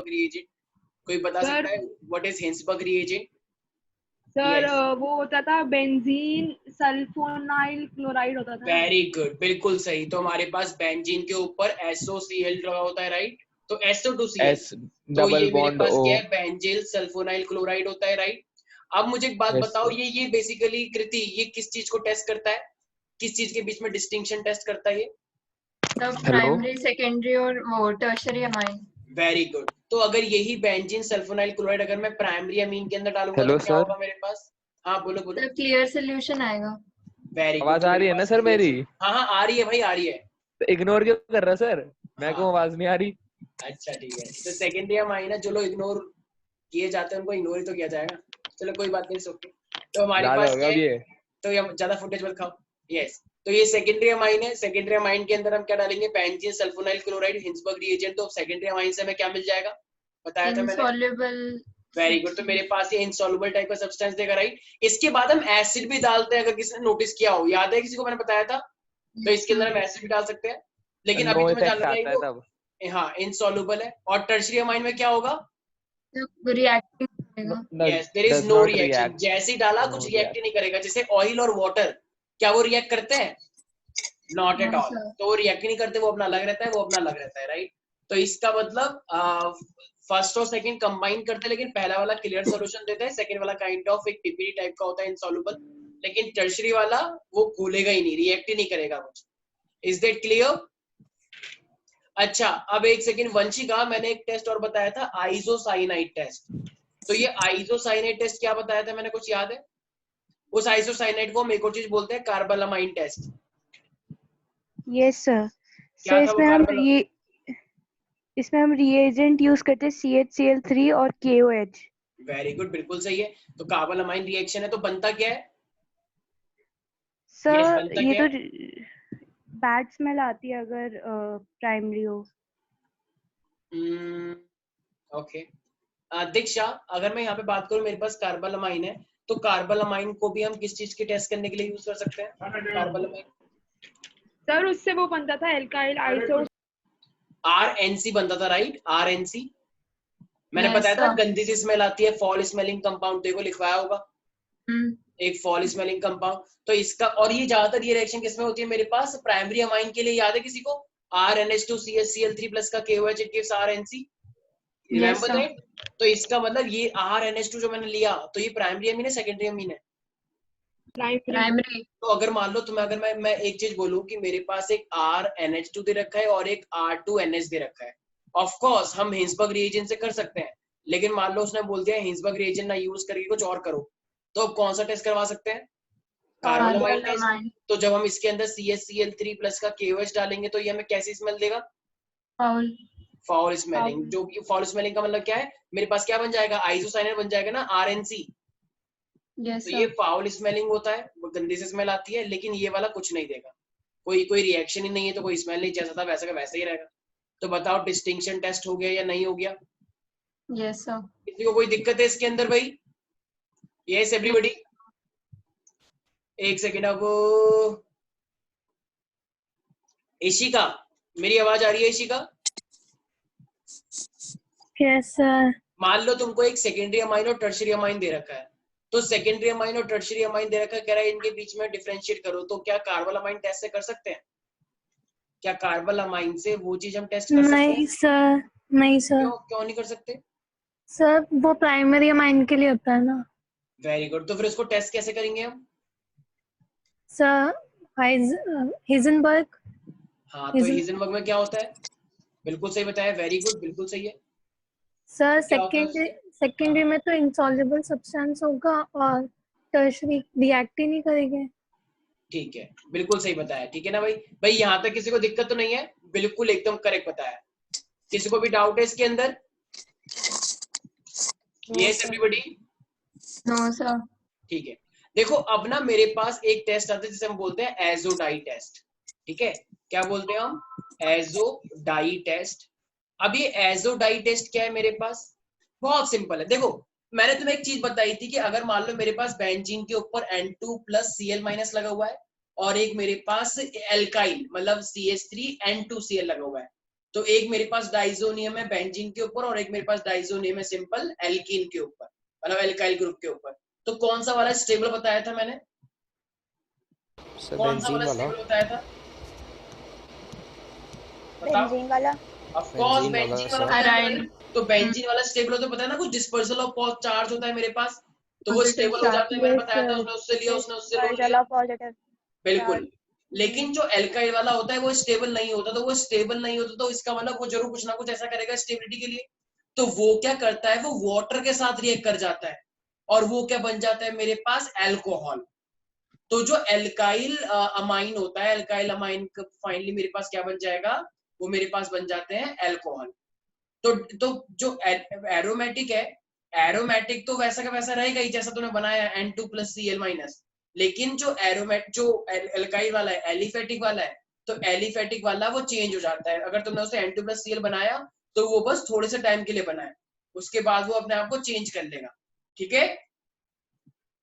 Hinsberg reagent? कोई बता सकता है what is Hinsberg reagent? Sir वो होता था बेंजीन सल्फोनाइल क्लोराइड होता था। वेरी गुड, बिल्कुल सही। तो हमारे पास बेंजीन के ऊपर SOCl लगा होता है, राइट? तो SO2Cl, तो डबल ये मेरे बॉन्ड पास O। क्या है? बेंजील सल्फोनाइल क्लोराइड होता है, राइट? अब मुझे एक बात बताओ, ये बेसिकली कृति ये किस चीज को टेस्ट करता है? किस चीज के बीच में डिस्टिंक्शन टेस्ट करता है ये? प्राइमरी, सेकेंडरी और वो टर्शरी अमाइन। Very good. तो अगर यही बेंजीन सल्फोनाइल क्लोराइड अगर मैं प्राइमरी अमीन के अंदर डालूंगा तो क्या होगा मेरे पास? हाँ बोलो बोलो। तो क्लियर सोल्यूशन आएगा। Very good. आवाज आ रही है ना सर मेरी? हाँ हाँ आ रही है भाई, आ रही है। तो इग्नोर क्यों कर रहा सर? मैं को आवाज नहीं आ रही? अच्छा ठीक है, तो सेकेंडरी अमाइन है, जो लोग इग्नोर किए जाते हैं उनको इग्नोर ही तो किया जाएगा। चलो कोई बात नहीं, सोके। तो हमारे पास क्या है? तो ये ज्यादा फुटेज मत खाओ। यस, तो ये सेकेंडरी अमाइन है। सेकेंडरी अमाइन के अंदर हम क्या डालेंगे? Benzene sulfonyl chloride, Hinsberg reagent. तो सेकेंडरी अमाइन से हमें क्या मिल जाएगा? बताया था मैंने, इनसॉल्युबल। Very good. तो मेरे पास ये इनसॉल्युबल टाइप का सब्सटेंस देगा, राइट? इसके बाद हम एसिड भी डालते हैं, अगर किसी ने नोटिस किया हो, याद है किसी को मैंने बताया था? तो इसके अंदर हम एसिड भी डाल सकते हैं, लेकिन अभी तुम्हें जानना है वो हाँ इनसॉल्युबल है। और टर्शरी अमाइन में क्या होगा? Reacting. Yes, there is no reaction. जैसे ही डाला कुछ रिएक्ट ही नहीं करेगा। जैसे ऑयल और वाटर, क्या वो रिएक्ट करते हैं? Not at all. तो वो रिएक्ट नहीं करते, वो अपना अलग रहता है, वो अपना अलग रहता है, राइट? तो इसका मतलब फर्स्ट और सेकंड कंबाइन करते हैं, लेकिन पहला वाला क्लियर सॉल्यूशन देता है, सेकंड वाला काइंड ऑफ एक टिपरी टाइप का होता है, इनसॉल्युबल। लेकिन टर्शरी वाला वो घुलेगा ही नहीं, रिएक्ट ही नहीं करेगा कुछ। Is that clear? अच्छा, अब एक सेकंड वंशिका, मैंने एक टेस्ट और बताया था, आइसोसाइनाइड टेस्ट। तो ये आइसोसाइनाइड टेस्ट क्या बताया था मैंने, कुछ याद है? उस आइसोसाइनाइड को हम एक और चीज बोलते हैं, कार्बालामाइन टेस्ट। Yes sir. सर इसमें हम रिएजेंट यूज करते हैं CHCl3 और KOH। वेरी गुड, बिल्कुल सही है। तो कार्बालामाइन रिएक्शन है, तो बनता क्या है सर? ये तो बैड स्मेल आती है अगर प्राइमरी हो। ओके दीक्षा, अगर मैं यहाँ पे बात करूँ, मेरे पास कार्बालामाइन है, तो कार्बालामाइन को भी हम किस चीज के टेस्ट करने के लिए यूज कर सकते हैं? कार्बालामाइन सर उससे वो बनता था एल्काइल आइसो RNC बनता था, राइट? RNC मैंने बताया था गंदी सी स्मेल आती है, फॉल स्मेलिंग कंपाउंड, देखो लिखवाया होगा एक फॉल स्मेलिंग कंपाउंड। तो इसका, और ये ज्यादातर ये रिएक्शन किसमें होती है मेरे पास? प्राइमरी अमाइन के लिए। याद है किसी को? RNH2CHCl3 प्लस का KOH, it gives RNC। Remember that? तो इसका मतलब ये RNH2 जो मैंने लिया, तो ये प्राइमरी अमीन है, सेकेंडरी अमीन है? प्राइमरी। तो अगर मान लो तुम्हें, अगर मैं एक चीज बोलूं कि मेरे पास एक RNH2 दे रखा है और एक R2NH दे रखा है, ऑफ कोर्स हम हिंसबर्ग रिएजेंट से कर सकते हैं, लेकिन मान लो उसने बोल दिया हिंसबर्ग रिएजेंट ना यूज करके कुछ और करो, तो अब कौन सा टेस्ट करवा सकते हैं? कार्बालामाइन टेस्ट। तो जब हम इसके अंदर CHCl3 प्लस का KOH डालेंगे, तो ये हमें कैसी स्मेल देगा? Foul smelling. जो फाउल स्मेलिंग का मतलब क्या है? मेरे पास क्या बन जाएगा? आइसोसाइनाइड बन जाएगा ना, RNC। तो ये फाउल स्मेलिंग होता है, वो गंदी से स्मेल आती है, लेकिन ये वाला कुछ नहीं देगा, कोई रिएक्शन ही नहीं है, तो कोई स्मेल नहीं, जैसा था वैसा का वैसा ही रहेगा। तो बताओ डिस्टिंक्शन टेस्ट हो गया या नहीं हो गया? Yes sir. किसी को कोई दिक्कत है इसके अंदर भाई? Yes everybody? एक सेकेंड, अब इशिका, मेरी आवाज आ रही है इशिका? Yes sir. मान लो तुमको एक सेकेंडरी अमाइन और टर्शरी अमाइन दे रखा है, तो सेकेंडरी अमाइन और टर्शरी अमाइन दे रखा है, कह रहा है इनके बीच में डिफरेंशिएट करो, तो क्या कार्बालामाइन टेस्ट से कर सकते हैं? क्या कार्बालामाइन से वो चीज हम टेस्ट कर सकते हैं? नहीं सर, नहीं सर। क्यों नहीं कर सकते सर? वो प्राइमरी अमाइन के लिए होता है ना। Very good. तो फिर उसको टेस्ट कैसे करेंगे हम? Sir Heisenberg. हाँ, तो हाइजेनबर्ग में क्या होता है? बिल्कुल सही बताया, वेरी गुड, बिल्कुल सही है सर। सेकेंडरी में तो इंसॉल्युबल सब्सटेंस होगा और टर्शरी रिएक्ट ही नहीं करेंगे। ठीक है, बिल्कुल सही बताया, ठीक है ना भाई? भाई यहाँ तक किसी को दिक्कत तो नहीं है? बिल्कुल एकदम करेक्ट बताया। किसी को भी डाउट है इसके अंदर? Yes everybody? No sir. ठीक है, देखो अब ना मेरे पास एक टेस्ट आता है जिसे हम बोलते हैं एजोडाई टेस्ट। ठीक है, क्या बोलते हैं हम? Azo dye test. अब ये एजोडाई टेस्ट क्या है मेरे पास? बहुत सिंपल है। देखो मैंने तुम्हें एक चीज बताई थी कि अगर मान लो मेरे पास बेंजीन के ऊपर N2 प्लस Cl- लगा हुआ है और एक मेरे पास एल्काइल मतलब CH3 N2Cl लगा हुआ है, तो एक मेरे पास डाइजोनियम है बेंजीन के ऊपर और एक मेरे पास डाइजोनियम है सिंपल एल्कीन के ऊपर, मतलब एल्काइल ग्रुप के ऊपर। तो कौन सा वाला स्टेबल बताया था मैंने? कौन सा वाला स्टेबल बताया था? बेंजीन वाला। ऑफ कोर्स बेंजीन वाला बताया था मैंने। तो बेंजीन वाला स्टेबल होता है, पता है ना, कुछ डिस्पर्सल ऑफ चार्ज होता है मेरे पास, तो वो स्टेबल हो जाता है। मैंने बताया था, उसने उससे लिया, उसने उससे लिया, पॉजिटिव। बिल्कुल। लेकिन जो एल्काइल वाला होता है वो स्टेबल नहीं होता, तो वो स्टेबल नहीं होता तो इसका मतलब वो जरूर कुछ ना कुछ ऐसा करेगा स्टेबिलिटी के लिए। तो वो क्या करता है, वो वाटर के साथ रिएक्ट कर जाता है और वो क्या बन जाता है मेरे पास, अल्कोहल। तो जो एल्काइल अमाइन होता है, एल्काइल अमाइन फाइनली मेरे पास क्या बन जाएगा, वो मेरे पास बन जाते हैं अल्कोहल। तो जो एरोमेटिक है, एरोमेटिक तो वैसा का वैसा रहेगा ही जैसा तूने बनाया N2+Cl-, लेकिन जो जो एल्काइल वाला है, एलिफेटिक वाला है, तो एलिफेटिक वाला वो चेंज हो जाता है। अगर तुमने उसे N2+Cl बनाया तो वो बस थोड़े से टाइम के लिए बनाया, उसके बाद वो अपने आप को चेंज कर लेगा। ठीक है,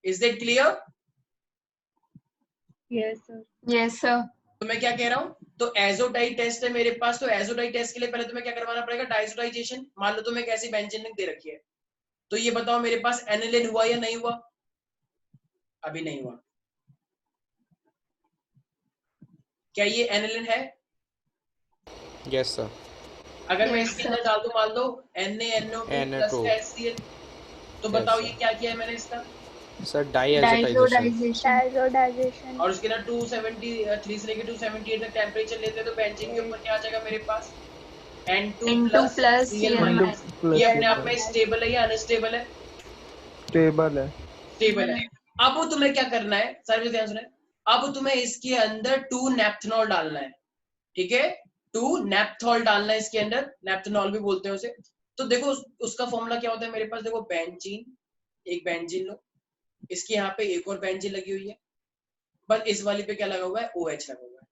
is that clear? Yes sir. Yes, sir. तो मैं क्या कह रहा हूँ, तो एजोडाई टेस्ट है मेरे पास। तो एजोडाई टेस्ट के लिए पहले तुम्हें क्या करवाना पड़ेगा, डाइजोडाइजेशन। मान लो तुम्हें कैसी बेंजीन दे रखी है, तो ये बताओ मेरे पास एनिलिन हुआ या नहीं हुआ? अभी नहीं हुआ। क्या ये एनिलिन है? Yes sir. अगर मैं Yes, इसके sir. अंदर डाल दूं, मान लो NaNO2 + HCl, तो बताओ ये क्या किया है मैंने इसका? सर डाइएज़ोटाइजेशन। Diazodization. और उसके ना 273 से लेके 278 तक टेम्परेचर लेते हैं, तो बेंजीन के ऊपर क्या आ जाएगा मेरे पास, N2+Cl-। ये अपने आप में स्टेबल है या अनस्टेबल है? स्टेबल है। स्टेबल है। अब तुम्हें क्या करना है, सारे ध्यान सुने, अब तुम्हें इसके अंदर 2-नेप्थेनॉल डालना है। ठीक है, 2-नेप्थॉल डालना है इसके अंदर, नेप्थेनॉल भी बोलते हैं उसे। तो देखो उसका फॉर्मूला क्या होता है मेरे पास, देखो बेंजीन, एक बेंजीन लो, इसके यहाँ पे एक और बेंजीन लगी हुई है, बस इस वाली पे क्या लगा हुआ है, OH लगा हुआ है।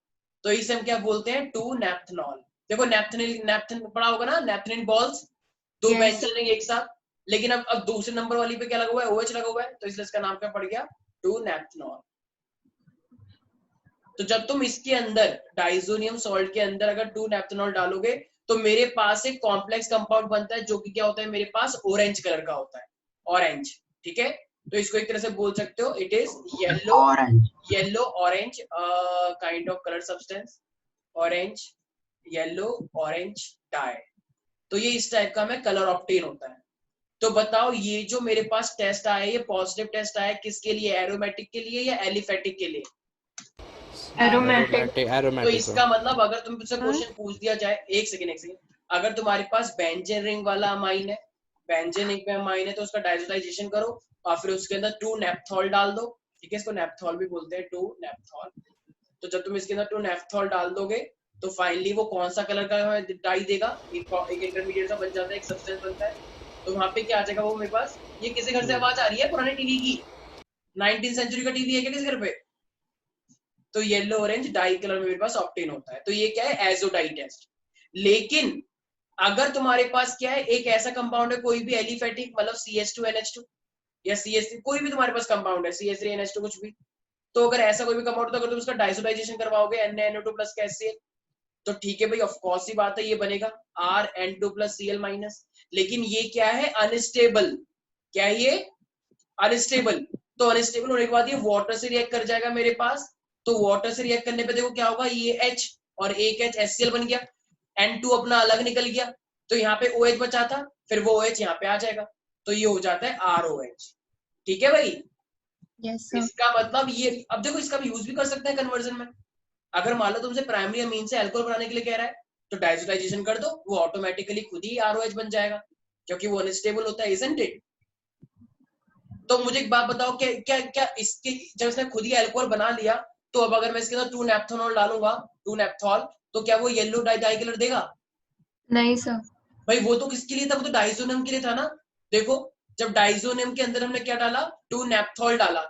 तो इसे हम क्या बोलते हैं, 2-नेप्थेनॉल। देखो नेप्थेन पड़ा होगा ना, नेप्थेनिन बॉल्स, दो Yes, बेंजीन है एक साथ, लेकिन अब दूसरे नंबर वाली पे क्या लगा हुआ है, OH लगा हुआ है, तो इसलिए इसका नाम क्या पड़ गया, 2-नेप्थेनॉल। तो जब तुम इसके अंदर डाइजोनियम सॉल्ट के अंदर अगर 2-नेप्थेनॉल डालोगे तो मेरे पास एक कॉम्प्लेक्स कंपाउंड बनता है जो कि क्या होता है मेरे पास, ऑरेंज कलर का होता है, ऑरेंज। ठीक है, तो इसको एक तरह से बोल सकते हो, it is yellow orange kind of colour substance, orange, yellow orange dye. तो ये इस टाइप का हमें कलर ऑब्टेन होता है। तो बताओ ये जो मेरे पास टेस्ट आया, ये पॉजिटिव टेस्ट आया किसके लिए, एरोमेटिक के लिए या एलिफेटिक के लिए? aromatic. तो इसका मतलब अगर तुमसे क्वेश्चन पूछ दिया जाए, एक सेकंड, अगर तुम्हारे पास बेंजीन रिंग वाला अमाइन है, बेंजीन रिंग पे अमाइन है, तो उसका डाइजोटाइजेशन करो और फिर उसके अंदर 2-नेप्थॉल डाल दो। ठीक है, इसको नेप्थॉल भी बोलते हैं, 2-नेप्थॉल। तो जब तुम इसके अंदर 2-नेप्थॉल डाल दोगे तो फाइनली वो कौन सा कलर का डाई देगा, एक इंटरमीडिएट सा बन जाता है, एक सब्सटेंस बनता है। तो वहां पे क्या आ जाएगा वो मेरे पास। ये किसी घर से आवाज आ रही है पुराने टीवी की? 19वीं सेंचुरी का टीवी है क्या किसी घर पे? तो येलो ऑरेंज डाई कलर में मेरे पास ऑब्टेन होता है। तो ये क्या है, एजोडाई टेस्ट। लेकिन अगर तुम्हारे पास क्या है, एक ऐसा कंपाउंड है कोई भी एलिफेटिक, मतलब CH2NH2 या CH3, कोई भी तुम्हारे पास कंपाउंड है, CH3NH2 कुछ भी, तो अगर ऐसा कोई भी कंपाउंड, तो अगर तुम उसका डाइसोडाइजेशन करवाओगे NaNO2+ HCl, तो ठीक है भाई, ऑफ कोर्स सी बात है, ये बनेगा RN2+Cl-। लेकिन ये क्या है, अनस्टेबल। क्या है ये, अनस्टेबल। तो अनस्टेबल होने के बाद ये वाटर से रिएक्ट कर जाएगा मेरे पास। तो वाटर से रिएक्ट करने पे देखो क्या होगा, ये H और एक H HCl बन गया, N2 अपना अलग निकल गया, तो यहाँ पे OH बचा था, फिर वो OH यहाँ पे आ जाएगा, तो ये हो जाता है ROH। ठीक है भाई, Yes, sir. इसका मतलब ये, अब देखो इसका भी यूज भी कर सकते हैं कन्वर्जन में। अगर मान लो तुमसे प्राइमरी अमीन से अल्कोहल बनाने के लिए कह रहा है, तो डाइसोटाइजेशन कर दो, वो ऑटोमेटिकली खुद ही ROH बन जाएगा, क्योंकि वो अनस्टेबल होता है, इजंट इट? तो मुझे एक बात बताओ, क्या क्या क्या इसके, जब इसने खुद ही अल्कोहल बना लिया, तो अब अगर मैं इसके अंदर 2-नेप्थेनॉल डालूंगा, 2-नेप्थॉल, तो क्या वो येलो डाई कलर देगा? नहीं sir. भाई वो तो किसके लिए था, वो तो डाइजोनियम के लिए था ना। देखो जब डाइजोनियम के अंदर हमने क्या डाला, 2-नेप्थॉल डाला,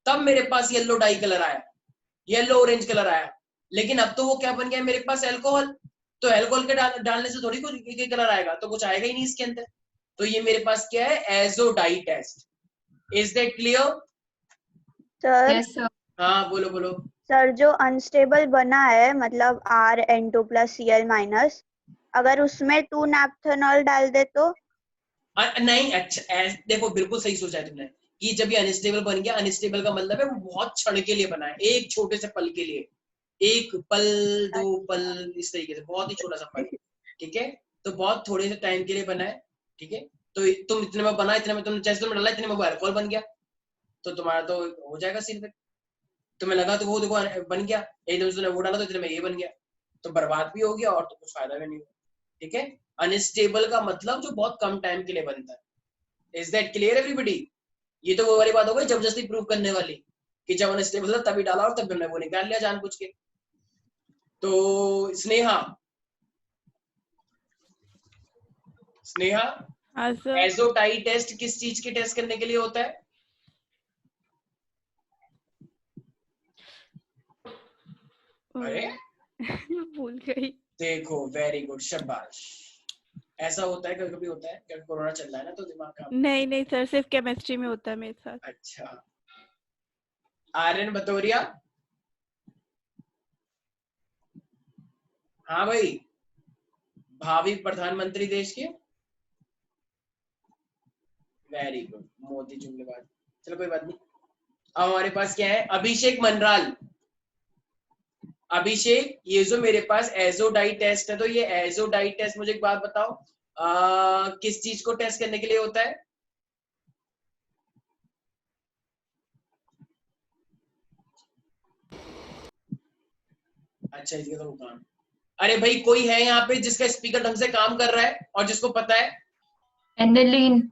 तब मेरे पास येलो डाई कलर आया, येलो ऑरेंज कलर आया। लेकिन अब तो वो क्या बन गया मेरे पास, अल्कोहल। तो अल्कोहल के डालने से थोड़ी कुछ कलर आएगा, तो कुछ आएगा ही नहीं इसके अंदर। तो ये मेरे पास क्या है, एजोडाई test. Is that clear? Sir Yes, sir. हाँ बोलो बोलो। सर जो अनस्टेबल बना है, मतलब RN2+Cl-, अगर उसमें 2 नैप्थेनॉल डाल दे तो? नहीं, अच्छा देखो बिल्कुल सही सोचा है तुमने कि जब ये अनस्टेबल बन गया, अनस्टेबल का मतलब है वो बहुत क्षण के लिए बना है, एक छोटे से पल के लिए, एक पल, 2 पल, इस तरीके से बहुत ही छोटा सा पल, ठीक है, तो बहुत थोड़े से टाइम के लिए बना है, ठीक है, तो तुम इतने में बना, इतने में तुमने जैसे तुमने डाला इतने में वो अल्कोहल बन गया, तो तुम्हारा तो हो जाएगा सीन पे, तुम्हें लगा तो वो देखो बन गया, एकदम से तुमने वो डाला तो इतने में ये बन गया, तो बर्बाद भी हो गया और तो कुछ फायदा भी नहीं हुआ, ठीक है। अनस्टेबल का मतलब जो बहुत कम टाइम के लिए बनता है। Is that clear everybody? ये तो वो वाली बात हो गई जबरदस्ती प्रूव करने वाली कि जब अनस्टेबल था तभी डाला और तब हमने वो निकाल लिया जानबूझ के। तो स्नेहा, हाँ सर। एजोटाई टेस्ट किस चीज के टेस्ट करने के लिए होता है? अरे भूल गई। देखो, वेरी गुड, शाबाश। ऐसा होता है, कभी कभी होता है, क्योंकि कोरोना चल रहा है ना तो दिमाग का। नहीं सर, सिर्फ केमिस्ट्री में होता है मेरे साथ। अच्छा, आर्यन बतौरिया। हाँ भाई, भावी प्रधानमंत्री देश के। वेरी गुड, मोदी जुमलेबाज। चलो कोई बात नहीं। अब हमारे पास क्या है? अभिषेक मनराल। अभिषेक, ये जो मेरे पास एजोडाई टेस्ट है, तो ये एजोडाई टेस्ट मुझे एक बात बताओ, किस चीज को टेस्ट करने के लिए होता है? अच्छा, इसका तो काम। अरे भाई, कोई है यहाँ पे जिसका स्पीकर ढंग से काम कर रहा है और जिसको पता है? एनिलीन।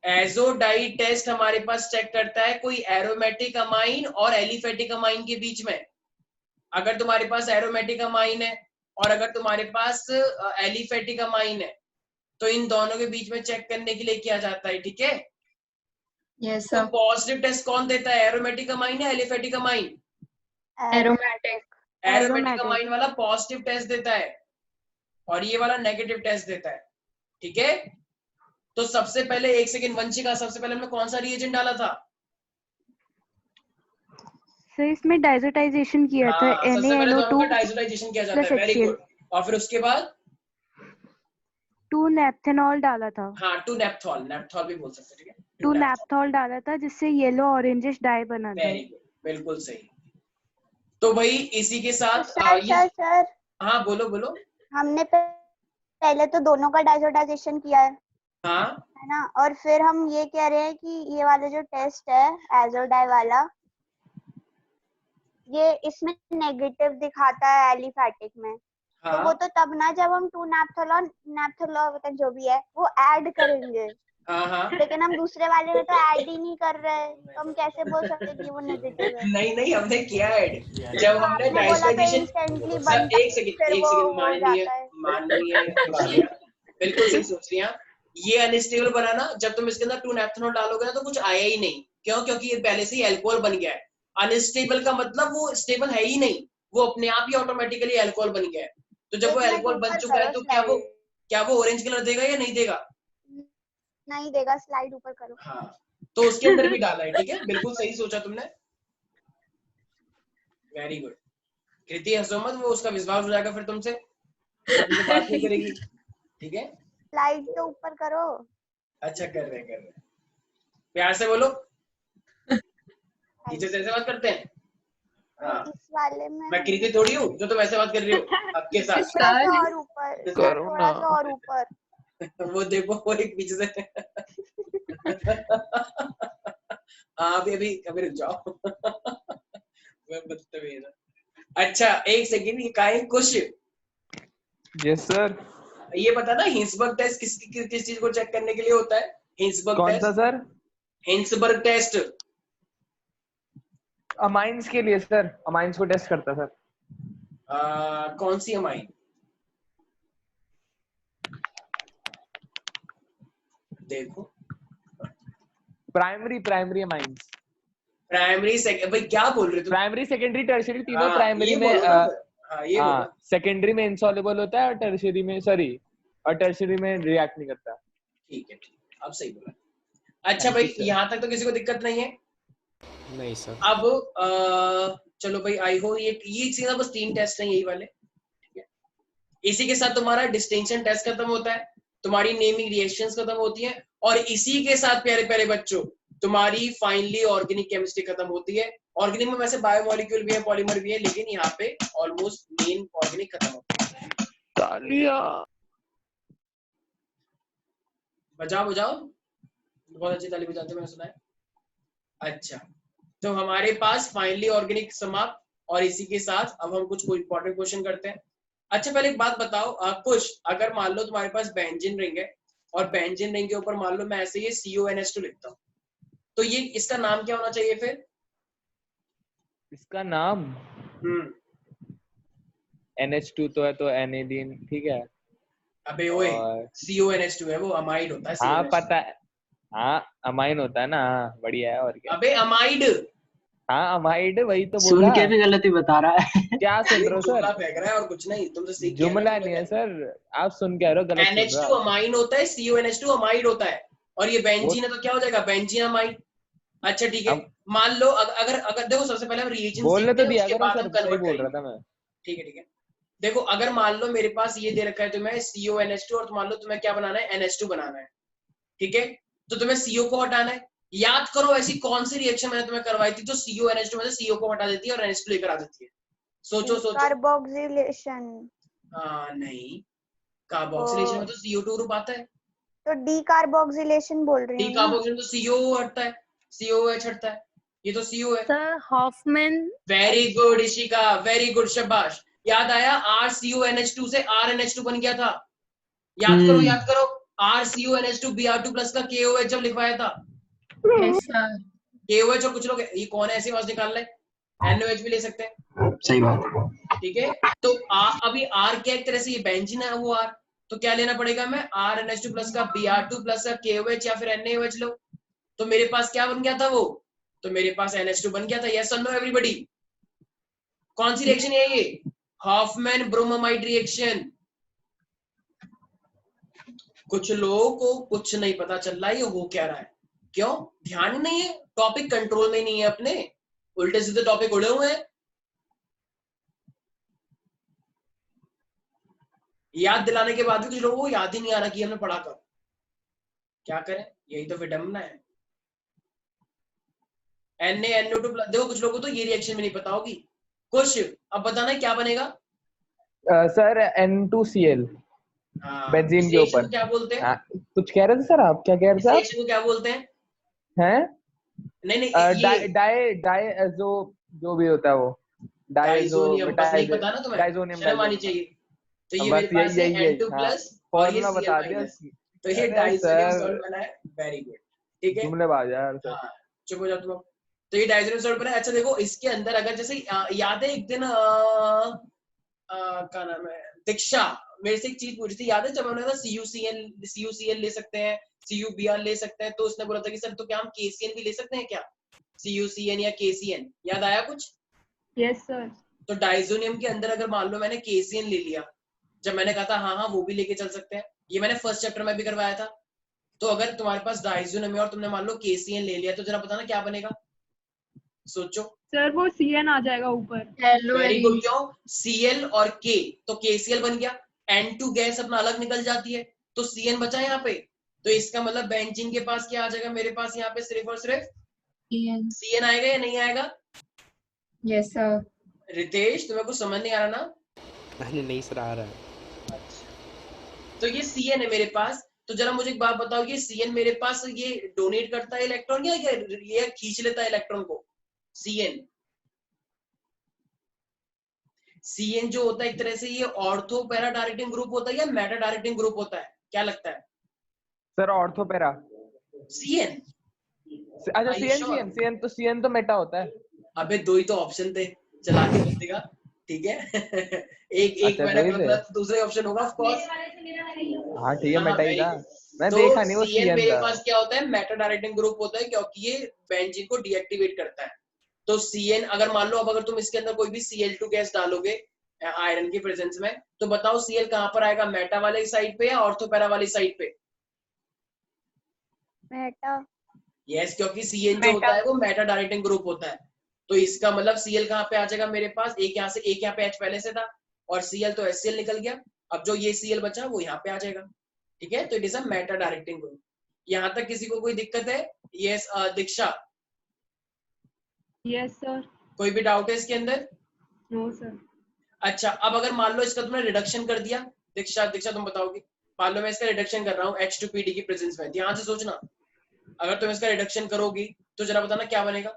एजोडाई टेस्ट हमारे पास चेक करता है कोई एरोमेटिक अमाइन और एलिफेटिक अमाइन के बीच में। अगर तुम्हारे पास एरोमेटिक अमाइन है और अगर तुम्हारे पास एलिफेटिक अमाइन है, तो इन दोनों के बीच में चेक करने के लिए किया जाता है, ठीक है। यस तो सर। पॉजिटिव टेस्ट कौन देता है, एरोमेटिक अमाइन या aliphatic amine? Aromatic. Aromatic amine वाला पॉजिटिव टेस्ट देता है और ये वाला नेगेटिव टेस्ट देता है, ठीक है। तो सबसे पहले, एक सेकंड वंशिका, सबसे पहले हमने कौन सा रिएजेंट डाला था? सर इसमें डाइजोटाइजेशन किया था, सबसे पहले तो NaNO2 हमका डाइजोटाइजेशन किया जाता है, वेरी गुड। और फिर उसके बाद 2 नैप्थेनॉल डाला था। हाँ, 2 नेप्थॉल, नेप्थॉल भी बोल सकते हैं, ठीक है। 2 नैप्थॉल डाला था जिससे येलो ऑरेंजिश डाई बना था। वेरी गुड, बिल्कुल सही। तो भाई इसी के साथ सर हाँ बोलो बोलो। हमने पहले तो दोनों का डाइजोटाइजेशन किया है, हाँ है ना, और फिर हम ये कह रहे हैं कि ये वाला जो टेस्ट है एजोडाई वाला, ये इसमें नेगेटिव दिखाता है एलिफेटिक में। हाँ तो वो तो तब ना जब हम 2 नैप्थोलॉन तक जो भी है वो ऐड करेंगे, हाँ लेकिन हम दूसरे वाले में तो ऐड ही नहीं कर रहे, तो हम कैसे बोल सकते कि वो नेगेटिव है? नहीं, हमने किया ऐड। जब हमने आपने बोला था डाइजोटाइजेशन, इंस्टेंटली सर बनता एक सेकंड हो माननीय जाता है। माननीय बिल्कुल सही सोच रही हैं। ये अनस्टेबल बना ना, जब तुम इसके अंदर 2 नैप्थेनॉल डालोगे ना तो कुछ आया ही नहीं। क्यों? क्योंकि ये पहले से ही अल्कोहल बन गया है। अनस्टेबल का मतलब वो स्टेबल है ही नहीं, वो अपने आप ही ऑटोमेटिकली अल्कोहल बन गया है। तो जब वो अल्कोहल बन चुका है तो क्या वो ऑरेंज कलर देगा या नहीं देगा? नहीं देगा, स्लाइड ऊपर करो। हाँ, तो उसके अंदर भी डाला है, ठीक है, बिल्कुल सही सोचा तुमने, वेरी गुड। कृति हंसो मत, वो उसका विश्वास हो जाएगा फिर तुमसे बात नहीं करेगी, ठीक है। स्लाइड तो ऊपर करो। अच्छा, कर रहे प्यार से बोलो, टीचर से ऐसे बात करते हैं? हाँ, इस वाले में मैं कृति थोड़ी हूँ जो तुम ऐसे बात कर रही हो आपके साथ। थोड़ा सा और ऊपर, करो थोड़ा ना। सा और ऊपर। वो देखो, वो एक पीछे से अभी अभी रुक जाओ। मैं बदतमीज। अच्छा, एक सेकंड, ये काहे कुछ यस सर। ये पता ना, हिंसबर्ग टेस्ट किस चीज को चेक करने के लिए होता है? हिंसबर्ग कौन टेस्ट। सा सर? हिंसबर्ग टेस्ट अमाइंस के लिए सर, अमाइंस को टेस्ट करता सर। कौन सी अमाइन? देखो, प्राइमरी अमाइंस। प्राइमरी सेकेंडरी, भाई क्या बोल रहे हो? प्राइमरी सेकेंडरी टर्शियरी तीनों। हाँ, प्राइमरी ये में बोलो ना। हाँ, ये बोलो। सेकेंडरी में इंसॉल्युबल होता है और टर्शियरी में और टर्शियरी में रिएक्ट नहीं करता। ठीक है, अब सही बोला। अच्छा भाई, यहाँ तक तो किसी को दिक्कत नहीं है? नहीं सर। अब चलो भाई, आई हो ये सीधा बस 3 टेस्ट हैं यही वाले, ठीक है। इसी के साथ तुम्हारा डिस्टिंक्शन टेस्ट खत्म होता है, तुम्हारी नेमिंग रिएक्शंस खत्म होती है, और इसी के साथ प्यारे प्यारे बच्चों तुम्हारी फाइनली ऑर्गेनिक केमिस्ट्री खत्म होती है। ऑर्गेनिक में वैसे बायोमोलिक्यूल भी है, पॉलीमर भी है, लेकिन यहाँ पे ऑलमोस्ट मेन ऑर्गेनिक खत्म होती है। तालियां बजाओ बजाओ, बहुत अच्छी ताली बजाते मैंने सुना है। अच्छा, तो हमारे पास फाइनली ऑर्गेनिक समाप्त, और इसी के साथ अब हम कुछ इंपॉर्टेंट क्वेश्चन करते हैं। अच्छा पहले एक बात बताओ कुछ, अगर मान लो तुम्हारे पास बेंजीन रिंग है और बेंजीन रिंग के ऊपर मान लो मैं ऐसे ये CONH2 लिखता हूँ, तो ये इसका नाम क्या होना चाहिए फिर? इसका नाम NH2 तो है, तो एनिलीन, ठीक है। अबे ओए, और CONH2 है, वो अमाइड होता है। हाँ CONH2 पता है, हाँ अमाइन होता है ना, हाँ, बढ़िया है। और क्या? अबे अमाइड, हाँ अमाइड, वही तो सुन बोला। के भी गलती बता रहा है। क्या सुन रहे हो जुमला सर? फेंक रहा है और कुछ नहीं, तुमसे सीख के जुमला नहीं है सर, आप सुन के आ रहे हो, गलत सुन रहे NH2 हो आप। अमाइन होता है, CONH2 अमाइड होता है, और ये बेंजीन है तो क्या हो जाएगा? Benzene amide. अच्छा ठीक है, मान लो अगर अगर देखो, सबसे पहले हम रिएजेंट बोलने सीखते तो हैं, दिया उसके करो बाद सर, हम सही कन्वर्ट बोल रहा करेंगे। था मैं। ठीक है ठीक है, देखो अगर मान लो मेरे पास ये दे रखा है तुम्हें CONH2, और मान लो तुम्हें क्या बनाना है? NH2 बनाना है, ठीक है? तो तुम्हें CO को हटाना है। याद करो ऐसी कौन सी रिएक्शन मैंने तुम्हें करवाई थी जो CONH2 में से CO को हटा देती है और NH2 लेकर आ देती है? सोचो सोचो। कार्बोक्सिलेशन। नहीं, कार्बोक्सिलेशन में तो CO2 ग्रुप आता है। तो डीकार्बोक्सिलेशन बोल रही हूँ ना। डीकार्बोक्सिलेशन तो CO हटता है, COH हटता है, ये तो CO है। Sir Hoffmann. Very good Ishika, very good, शाबाश। याद आया, RCONH2 से RNH2 बन गया था। याद करो RCONH2 Br2 प्लस का KOH जब लिखवाया था। Yes, sir. KOH और कुछ लोग, ये कौन है ऐसी आवाज निकाल रहे? NOH भी ले सकते हैं, सही बात। ठीक है? तो अभी R क्या एक तरह से ये बेंजीन है वो R, तो क्या लेना पड़ेगा? मैं RNH2 प्लस का Br2 प्लस का KOH या फिर NaOH लो। तो मेरे पास क्या बन गया था वो? तो मेरे पास NH2 बन गया था। यस और नो एवरीबॉडी? कौन सी रिएक्शन है ये? Hoffmann bromamide reaction. कुछ लोगों को कुछ नहीं पता चल रहा है ये हो क्या रहा है। क्यों? ध्यान ही नहीं है, टॉपिक कंट्रोल में नहीं है अपने, उल्टे सीधे टॉपिक उड़े हुए हैं। याद दिलाने के बाद भी कुछ लोगों को याद ही नहीं आ रहा कि हमने पढ़ा कब। क्या करें, यही तो विडम्बना है। NaNO2 देखो कुछ लोगों को तो ये रिएक्शन भी नहीं पता होगी। कुछ अब बताना क्या बनेगा? सर N2Cl बेंजीन के ऊपर। क्या बोलते हैं? कुछ कह रहे थे सर आप, क्या कह रहे थे आप? रिएक्शन को क्या बोलते हैं? हैं? नहीं डाई जो भी होता है वो डाइजोनियम, बस नहीं पता ना तुम्हें, डाइजोनियम शर्म आनी चाहिए। तो ये मेरे पास है N2 प्लस और ये बता Cl दिया। माइनस, तो ये डाइजोनियम सॉल्ट बना है। वेरी गुड, ठीक है, जुमलेबाज यार सर। हाँ चुप हो जाओ तुम। तो ये डाइजोनियम सॉल्ट बना है। अच्छा देखो इसके अंदर अगर जैसे याद है एक दिन क्या नाम है, दीक्षा मेरे से एक चीज पूछी थी, याद है जब हमने कहा CuCl ले सकते हैं, CuBr ले सकते हैं, तो उसने बोला था कि सर तो क्या हम KCN भी ले सकते हैं क्या? CuCN या KCN, याद आया कुछ? Yes sir. तो डाइजोनियम के अंदर अगर मान लो मैंने KCN ले लिया, जब मैंने कहा था हाँ वो भी लेके चल सकते हैं, ये मैंने फर्स्ट चैप्टर में भी करवाया था। तो अगर तुम्हारे पास डाइजोनियम है और तुमने मान लो KCN ले लिया, तो जरा बताना क्या बनेगा, सोचो। सर वो CN आ जाएगा ऊपर। वेरी गुड, क्यों? Cl और K, तो KCl बन गया, N2 गैस अपना अलग निकल जाती है, तो CN बचा यहाँ पे। तो इसका मतलब बेंजीन के पास क्या आ जाएगा मेरे पास यहाँ पे? सिर्फ और सिर्फ CN आएगा या नहीं आएगा? Yes, sir. रितेश तुम्हें कुछ समझ नहीं आ रहा ना? नहीं सर, आ रहा है। तो ये CN है मेरे पास। तो जरा मुझे एक बात बताओ, ये CN मेरे पास ये डोनेट करता है इलेक्ट्रॉन या ये खींच लेता है इलेक्ट्रॉन को? CN जो होता है एक तरह से ये ऑर्थो पैरा डायरेक्टिंग ग्रुप होता है या मेटा डायरेक्टिंग ग्रुप होता है, क्या लगता है? Sir ortho para. CN? अच्छा CN तो CN तो मेटा होता है। अबे दो ही तो ऑप्शन थे, चला के बतेगा, ठीक है? एक अच्छा, मेरा गलत, दूसरे ऑप्शन होगा ऑफ कोर्स। हाँ ठीक है, मेटा ही था, मैं तो देखा नहीं वो CN CN मेरे था। पास क्या होता है? मेटा डायरेक्टिंग ग्रुप होता है, क्योंकि ये बेंजीन को डीएक्टिवेट करता है। तो CN अगर मान लो अब अगर तुम इसके अंदर कोई भी Cl2 गैस डालोगे आयरन की प्रेजेंस में, तो बताओ Cl कहां पर आएगा? मेटा वाले साइड पे या ऑर्थो पैरा वाली साइड पे? मेटा। यस, क्योंकि CN जो होता है वो मेटा डायरेक्टिंग ग्रुप होता है। तो इसका मतलब Cl कहां पे आ जाएगा मेरे पास? एक यहाँ से, एक यहाँ पे H पहले से था और Cl तो HCl निकल गया। अब जो ये Cl बचा वो यहाँ पे आ जाएगा, ठीक है। तो it is a meta directing group. यहाँ तक किसी को कोई दिक्कत है? Yes Diksha, yes sir. कोई भी डाउट है इसके अंदर? No sir. अच्छा, अब अगर मान लो इसका तुमने रिडक्शन कर दिया, दीक्षा तुम बताओगी, मान लो मैं इसका रिडक्शन कर रहा हूँ H2PD की प्रेजेंस में, ध्यान से सोचना, अगर तुम इसका रिडक्शन करोगी तो जरा बताना क्या बनेगा।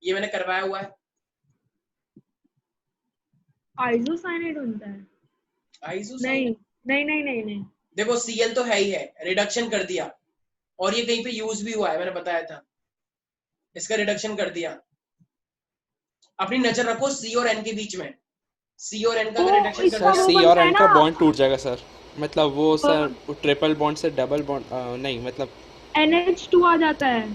ये मैंने करवाया हुआ है। आइसोसाइनेट बनता है। आइसोसाइनेट नहीं। देखो Cl तो है ही है, रिडक्शन कर दिया, और ये कहीं पे यूज भी हुआ है, मैंने बताया था, इसका रिडक्शन कर दिया। अपनी नजर रखो C और N के बीच में, C और N का अगर रिडक्शन कर सर दिया, सी और एन का बॉन्ड टूट जाएगा सर, मतलब वो सर ट्रिपल बॉन्ड से डबल बॉन्ड नहीं मतलब NH2 आ जाता है।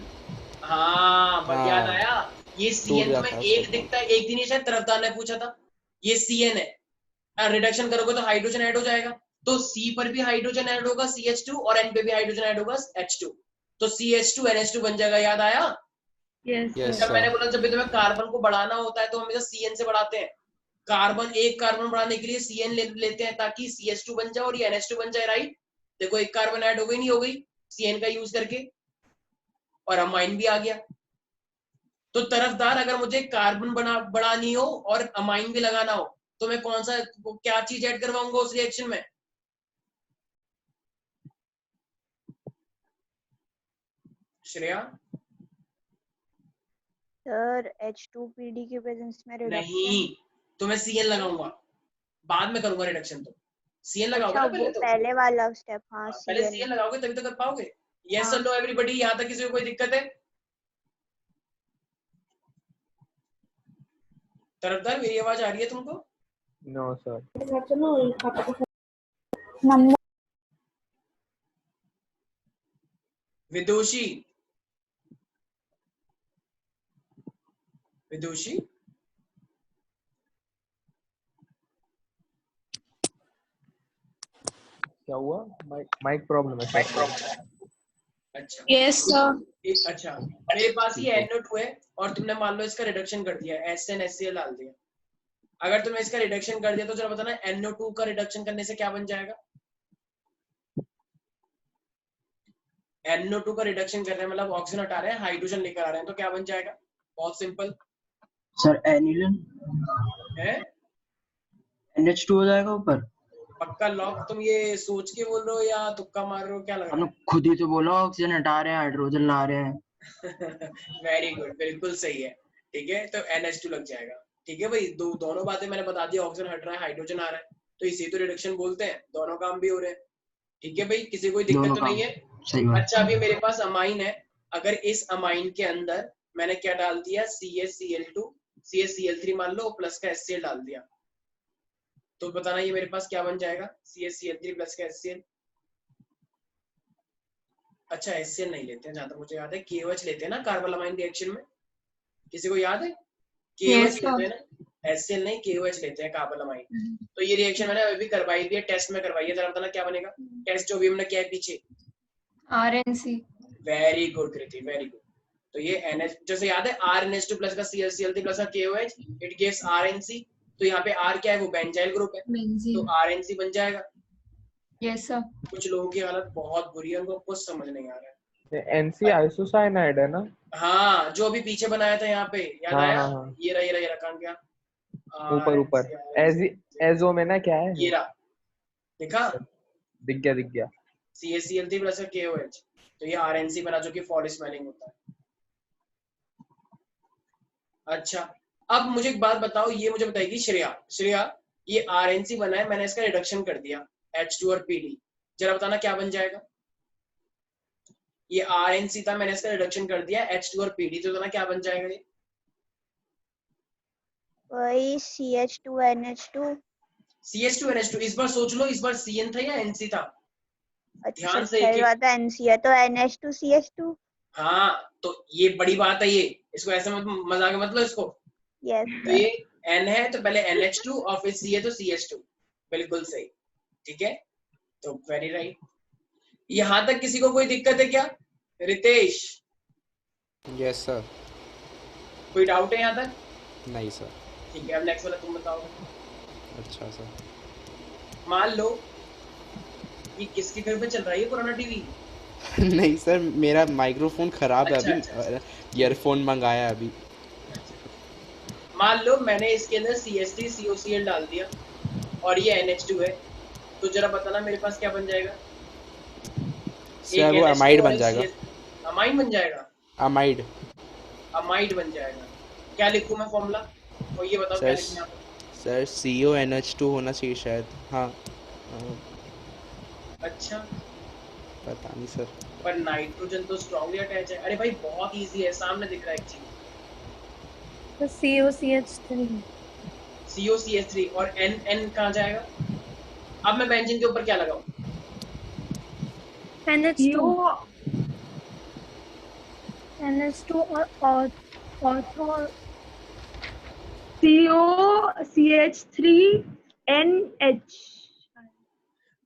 हाँ बस याद हाँ, आया, ये टूट CN जाता में है एक उसका दिखता है, एक दिन ये शायद तरफदार ने पूछा था, ये CN है, रिडक्शन करोगे तो हाइड्रोजन ऐड हो जाएगा, तो C पर भी हाइड्रोजन ऐड होगा CH2 और N पे भी हाइड्रोजन ऐड होगा H2, तो CH2 NH2 बन जाएगा, याद आया। यस यस जब मैंने सर। बोला जब भी तुम्हें कार्बन को बढ़ाना होता है तो हमेशा CN से बढ़ाते हैं, कार्बन एक कार्बन बढ़ाने के लिए CN लेते हैं ताकि CH2 बन जाए और ये NH2 बन जाए, राइट। देखो एक कार्बन ऐड हो गई, नहीं हो गई, CN का यूज करके, और अमाइन भी आ गया। तो तरफदार अगर मुझे कार्बन बढ़ानी हो और अमाइन भी लगाना हो तो मैं कौन सा क्या चीज ऐड करवाऊंगा उस रिएक्शन में? श्रेया? सर H2PD की प्रेजेंस में नहीं, रिडक्शन। तो मैं CN लगाऊंगा, बाद में करूंगा रिडक्शन। तो CN लगाओगे अच्छा ना पहले, वो तो पहले वाला स्टेप, हाँ पहले CN। CN लगाओगे तभी तो कर पाओगे। यस हाँ। नो एवरीबॉडी, यहाँ तक किसी को कोई दिक्कत है? तरफदार मेरी आवाज आ रही है तुमको? No sir. नंबर विदुषी क्या हुआ? माइक प्रॉब्लम है सर। अच्छा यस सर। अच्छा, मेरे पास ये NO2 है और तुमने मान लो इसका रिडक्शन कर दिया, SnHCl डाल दिया। अगर तुमने इसका रिडक्शन कर दिया तो जरा बताना NO2 का रिडक्शन करने से क्या बन जाएगा? NO2 का रिडक्शन कर रहे हैं मतलब ऑक्सीजन हटा रहे हैं, हाइड्रोजन लेकर आ रहे हैं, तो क्या बन जाएगा? बहुत सिंपल सर एनिलिन है, NH2 हो जाएगा ऊपर। पक्का लॉक। तुम ये सोच के बोल रहे हो या तुक्का मार रहे हो, क्या लग हमने रहा खुद ही तो बोला ऑक्सीजन हटा रहे हैं, हाइड्रोजन ला रहे हैं। है? वेरी गुड, बिल्कुल सही है, ठीक है। तो NH2 लग जाएगा, ठीक है भाई। दोनों बातें मैंने बता दी, ऑक्सीजन हट रहा है, हाइड्रोजन आ रहा है, तो इसी तो रिडक्शन बोलते हैं, दोनों काम भी हो रहे हैं, ठीक है भाई। किसी कोई दिक्कत दोनों तो काम नहीं है? सही बात। अच्छा, अभी मेरे पास अमाइन है, अगर इस अमाइन के अंदर मैंने क्या डाल दिया, CaCl2 CaCl3 मान लो प्लस का HCl डाल दिया, तो बताना ये मेरे पास क्या बन जाएगा, CaCl3 प्लस का HCl। अच्छा HCl नहीं लेते हैं, जहां तक मुझे याद है KOH लेते हैं ना कार्बन अमाइन रिएक्शन में, किसी को याद है? KOH Yes, लेते हैं ना, HCl नहीं KOH लेते हैं कार्बन अमाइन। तो ये रिएक्शन मैंने अभी करवाई थी, टेस्ट में करवाई है, जरा बताना क्या बनेगा, टेस्ट जो भी हमने किया है पीछे। RNC. वेरी गुड कृति, वेरी गुड। तो ये NH जैसे याद है RNH2 प्लस का ClCl3 प्लस का KOH, इट गिव्स RNC। तो यहाँ पे R क्या है, वो बेंजाइल ग्रुप है, तो Benzene. RNC बन जाएगा। Yes, sir. कुछ लोगों की हालत बहुत बुरी है, उनको कुछ समझ नहीं आ रहा है। NC आइसोसाइनाइड है ना? हाँ, जो अभी पीछे बनाया था यहाँ पे, याद हाँ, आया? हाँ, हाँ। ये रहा कहाँ गया? ऊपर एजो में ना क्या है? ये रहा, देखा? दिख गया। CaCl3 प्लस का KOH, तो ये RNC बना जो कि फॉल स्मेलिंग होता है। अच्छा, अब मुझे एक बात बताओ, ये मुझे बताएगी श्रेया, ये RNC बना है, मैंने इसका रिडक्शन कर दिया H2 और PD, जरा बताना क्या बन जाएगा। ये RNC था, मैंने इसका रिडक्शन कर दिया H2 और PD, तो बताना क्या बन जाएगा ये। वही CH2NH2। CH2NH2, इस बार सोच लो, इस बार CN था या NC था? अच्छा ध्यान से सही बात है, NC है तो NH2CH2। हाँ, तो ये बड़ी बात है, ये इसको ऐसे मजाक मत लो इसको। यस तो ये N है तो पहले NH2 और फिर C है तो CH2, बिल्कुल सही, ठीक है। तो वेरी राइट। यहाँ तक किसी को कोई दिक्कत है क्या? Ritesh, yes sir. कोई डाउट है यहाँ तक? नहीं सर। ठीक है, अब नेक्स्ट वाला तुम बताओ। अच्छा सर। मान लो ये किसके घर में चल रहा है ये पुराना टीवी? नहीं सर, मेरा माइक्रोफोन खराब है अच्छा, अभी, ईयरफोन मंगाया है अभी। मान लो मैंने इसके अंदर CH3 COCl डाल दिया और ये NH2 है, तो जरा बताना मेरे पास क्या बन जाएगा? सर वो अमाइड बन जाएगा। अमाइड बन जाएगा? अमाइड। अमाइड बन जाएगा। क्या लिखूं मैं फॉर्मूला? और ये बताओ क्या लिखना है? सर CONH2 होना चाहिए शायद। हाँ अच्छा, पता नहीं सर। पर नाइट्रोजन तो स्ट्रांगली अटैच है। अरे भाई बहुत इजी है, सामने दिख रहा है एक चीज, तो COCH3 COCH3 और N कहाँ जाएगा? अब मैं बेंजीन के ऊपर क्या लगाऊं? NH2 और ऑर्थो COCH3NH।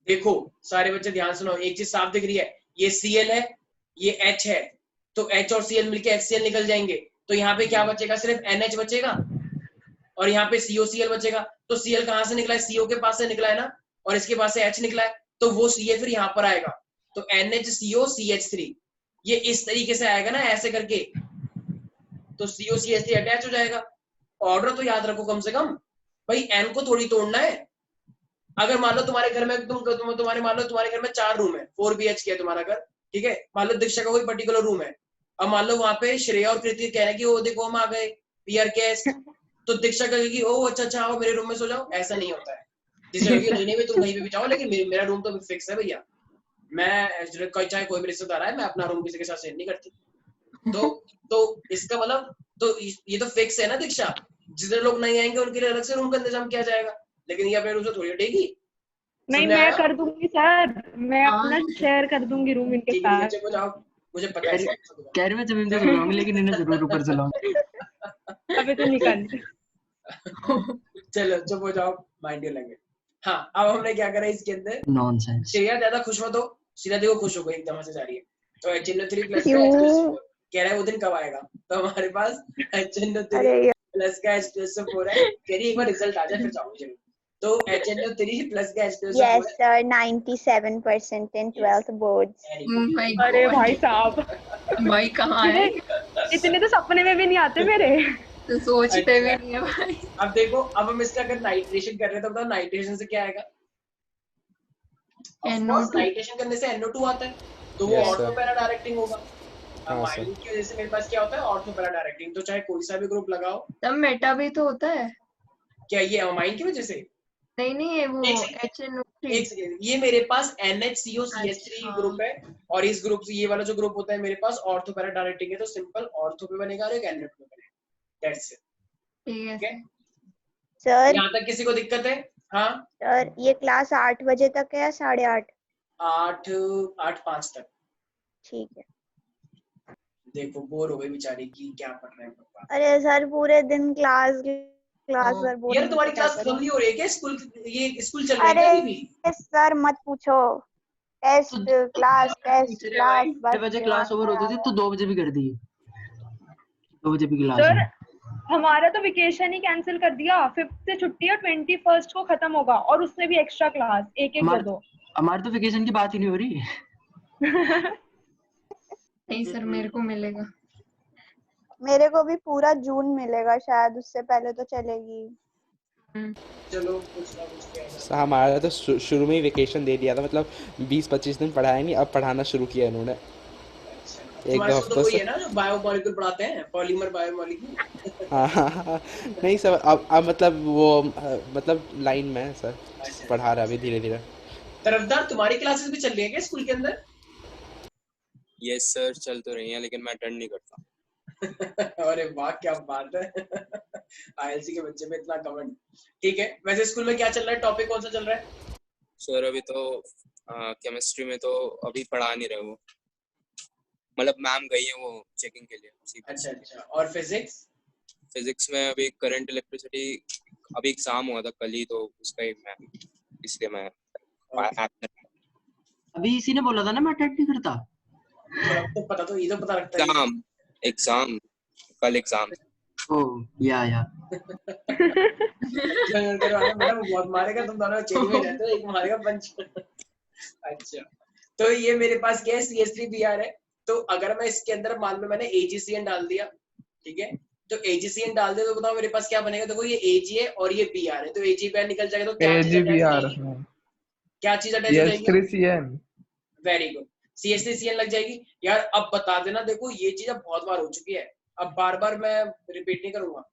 देखो सारे बच्चे ध्यान सुनो, एक चीज साफ दिख रही है, ये Cl है, ये H है, तो H और Cl मिलके HCl निकल जाएंगे, तो यहाँ पे क्या बचेगा? सिर्फ NH बचेगा और यहाँ पे COCl बचेगा। तो Cl कहाँ से निकला है? CO के पास से निकला है ना, और इसके पास से H निकला है, तो वो Ca फिर यहाँ पर आएगा, तो NHCOCH3 ये इस तरीके से आएगा ना, ऐसे करके, तो COCH3 अटैच हो जाएगा। ऑर्डर तो याद रखो कम से कम भाई, N को थोड़ी तोड़ना है। अगर मान लो तुम्हारे घर में तुम्हारे मान लो तुम्हारे घर में 4 रूम है, 4 BHK है तुम्हारा घर, ठीक है? मान लो दीक्षा का कोई पर्टिकुलर रूम है, अब मान लो वहां पे श्रेया और कृति कह रहे हैं कि वो देखो हम आ गए, वी आर गेस्ट, तो दीक्षा कहेगी ओ अच्छा आओ मेरे रूम में सो जाओ। ऐसा नहीं होता है। दीक्षा कहेगी नहीं नहीं तुम कहीं पे भी जाओ, लेकिन मेरा रूम तो फिक्स है भैया, मैं चाहे कोई भी रिश्तेदार आए, मैं अपना रूम किसी के साथ शेयर नहीं करती। तो इसका मतलब तो ये तो फिक्स है ना दीक्षा, जितने लोग नहीं आएंगे उनके लिए अलग से रूम का इंतजाम किया जाएगा, लेकिन ये अपने रूम से थोड़ी हटेगी। नहीं मैं कर दूंगी सर, मैं अपना शेयर कर दूंगी रूम इनके साथ। मुझे पता है कह रही मैं जमीन पे सोऊंगी, लेकिन इन्हें जरूर ऊपर चलाऊंगी। अबे तो निकल। चलो चुप हो जाओ, माइंड योर लैंग्वेज। हाँ अब हमने क्या करा इसके अंदर? नॉनसेंस। श्रेया ज्यादा खुश मत हो, श्रेया देखो खुश हो गई एकदम से जा रही है, तो HNO3 प्लस का H2SO4 कह रहा है वो दिन कब आएगा, तो हमारे पास HNO3 प्लस का H2SO4 है, कह रही एक बार रिजल्ट आ जाए फिर जाऊंगी जरूर। तो HNO3 प्लस का H2SO4 Yes sir, 97% in 12th boards. अरे भाई साहब, भाई कहाँ है? इतने तो सपने में भी नहीं आते मेरे, तो सोचते भी नहीं है भाई। अब देखो, अब हम इसका अगर नाइट्रेशन कर रहे हैं तो बताओ नाइट्रेशन से क्या आएगा? NO2। नाइट्रेशन करने से NO2 आता है, तो वो ऑर्थो पैरा डायरेक्टिंग होगा। अमाइन की वजह से मेरे पास क्या होता है? Ortho para directing. तो चाहे कोई सा भी ग्रुप लगाओ, तब मेटा भी तो होता है क्या ये अमाइन की वजह से? नहीं है वो HNO3। एक सेकंड, ये मेरे पास NHCOCH3 ग्रुप है, और इस ग्रुप से ये वाला जो ग्रुप होता है मेरे पास ऑर्थो पैरा डायरेक्टिंग है, तो सिंपल ऑर्थो पे बनेगा और एक NO2 पे बनेगा, दैट्स इट। ठीक है सर यहाँ तक किसी को दिक्कत है? हाँ सर, ये क्लास 8 बजे तक है या 8:30? 8:05 तक। ठीक है। देखो बोर हो गई बेचारी की, क्या पढ़ रहे हैं पापा। अरे सर पूरे दिन क्लास सर बोल। यार तुम्हारी क्लास खत्म नहीं हो रही है क्या? स्कूल ये स्कूल चल रहा है क्या अभी भी? सर मत पूछो, टेस्ट क्लास टेस्ट क्लास, 6 बजे क्लास ओवर होती थी तो 2 बजे भी कर दी, 2 बजे भी क्लास सर है। हमारा तो वेकेशन ही कैंसिल कर दिया, 5th से छुट्टी है, 21st को खत्म होगा, और उसमें भी एक्स्ट्रा क्लास एक दो। हमारे तो वेकेशन की बात ही नहीं हो रही। नहीं सर मेरे को मिलेगा। मेरे को भी पूरा जून मिलेगा शायद, उससे पहले तो चलेगी। चलो कुछ ना कुछ किया। हमारा तो शुरू में ही वेकेशन दे दिया था, मतलब 20-25 दिन पढ़ाया नहीं, अब पढ़ाना शुरू किया इन्होंने। एक दो हफ्तों से है ना जो बायोमोलिक्यूल पढ़ाते हैं, पॉलीमर बायोमोलिक्यूल। हाँ नहीं सर, अब मतलब वो मतलब लाइन में है सर, पढ़ा रहा अभी धीरे धीरे। तरफदार तुम्हारी क्लासेस भी चल रही है क्या स्कूल के अंदर? यस सर चल तो रही है, लेकिन मैं अटेंड नहीं करता। अरे वाह क्या बात है। ILC के बच्चे में इतना कमेंट। ठीक है, वैसे स्कूल में क्या चल रहा है? टॉपिक कौन सा चल रहा है? सर अभी तो केमिस्ट्री में तो अभी पढ़ा नहीं रहे वो, मतलब मैम गई है वो चेकिंग के लिए। अच्छा और फिजिक्स? फिजिक्स में अभी करंट इलेक्ट्रिसिटी अभी एग्जाम हुआ था कल ही, तो उसका ही मैं इसलिए मैं अभी इसी ने बोला था ना मैं अटेंड नहीं करता। तो पता तो ये तो पता लगता है। एग्जाम कल एग्जाम। ओ या मैडम बहुत मारेगा, तुम दोनों चेरी में रहते हो, एक मारेगा पंच। अच्छा, तो ये मेरे पास क्या है, CH3Br है। तो अगर मैं इसके अंदर मान लो मैंने AgCN डाल दिया, ठीक है, तो AgCN डाल दिया तो बताओ मेरे पास क्या बनेगा। देखो ये Ag है और ये Br है, तो AgBr निकल जाएगा, तो क्या चीज अटैच हो AgBr जाएगी, क्या चीज अटैच हो जाएगी, CH3CN। वेरी गुड, CH3CN लग जाएगी। यार अब बता देना, देखो ये चीज अब बहुत बार हो चुकी है, अब बार बार मैं रिपीट नहीं करूंगा।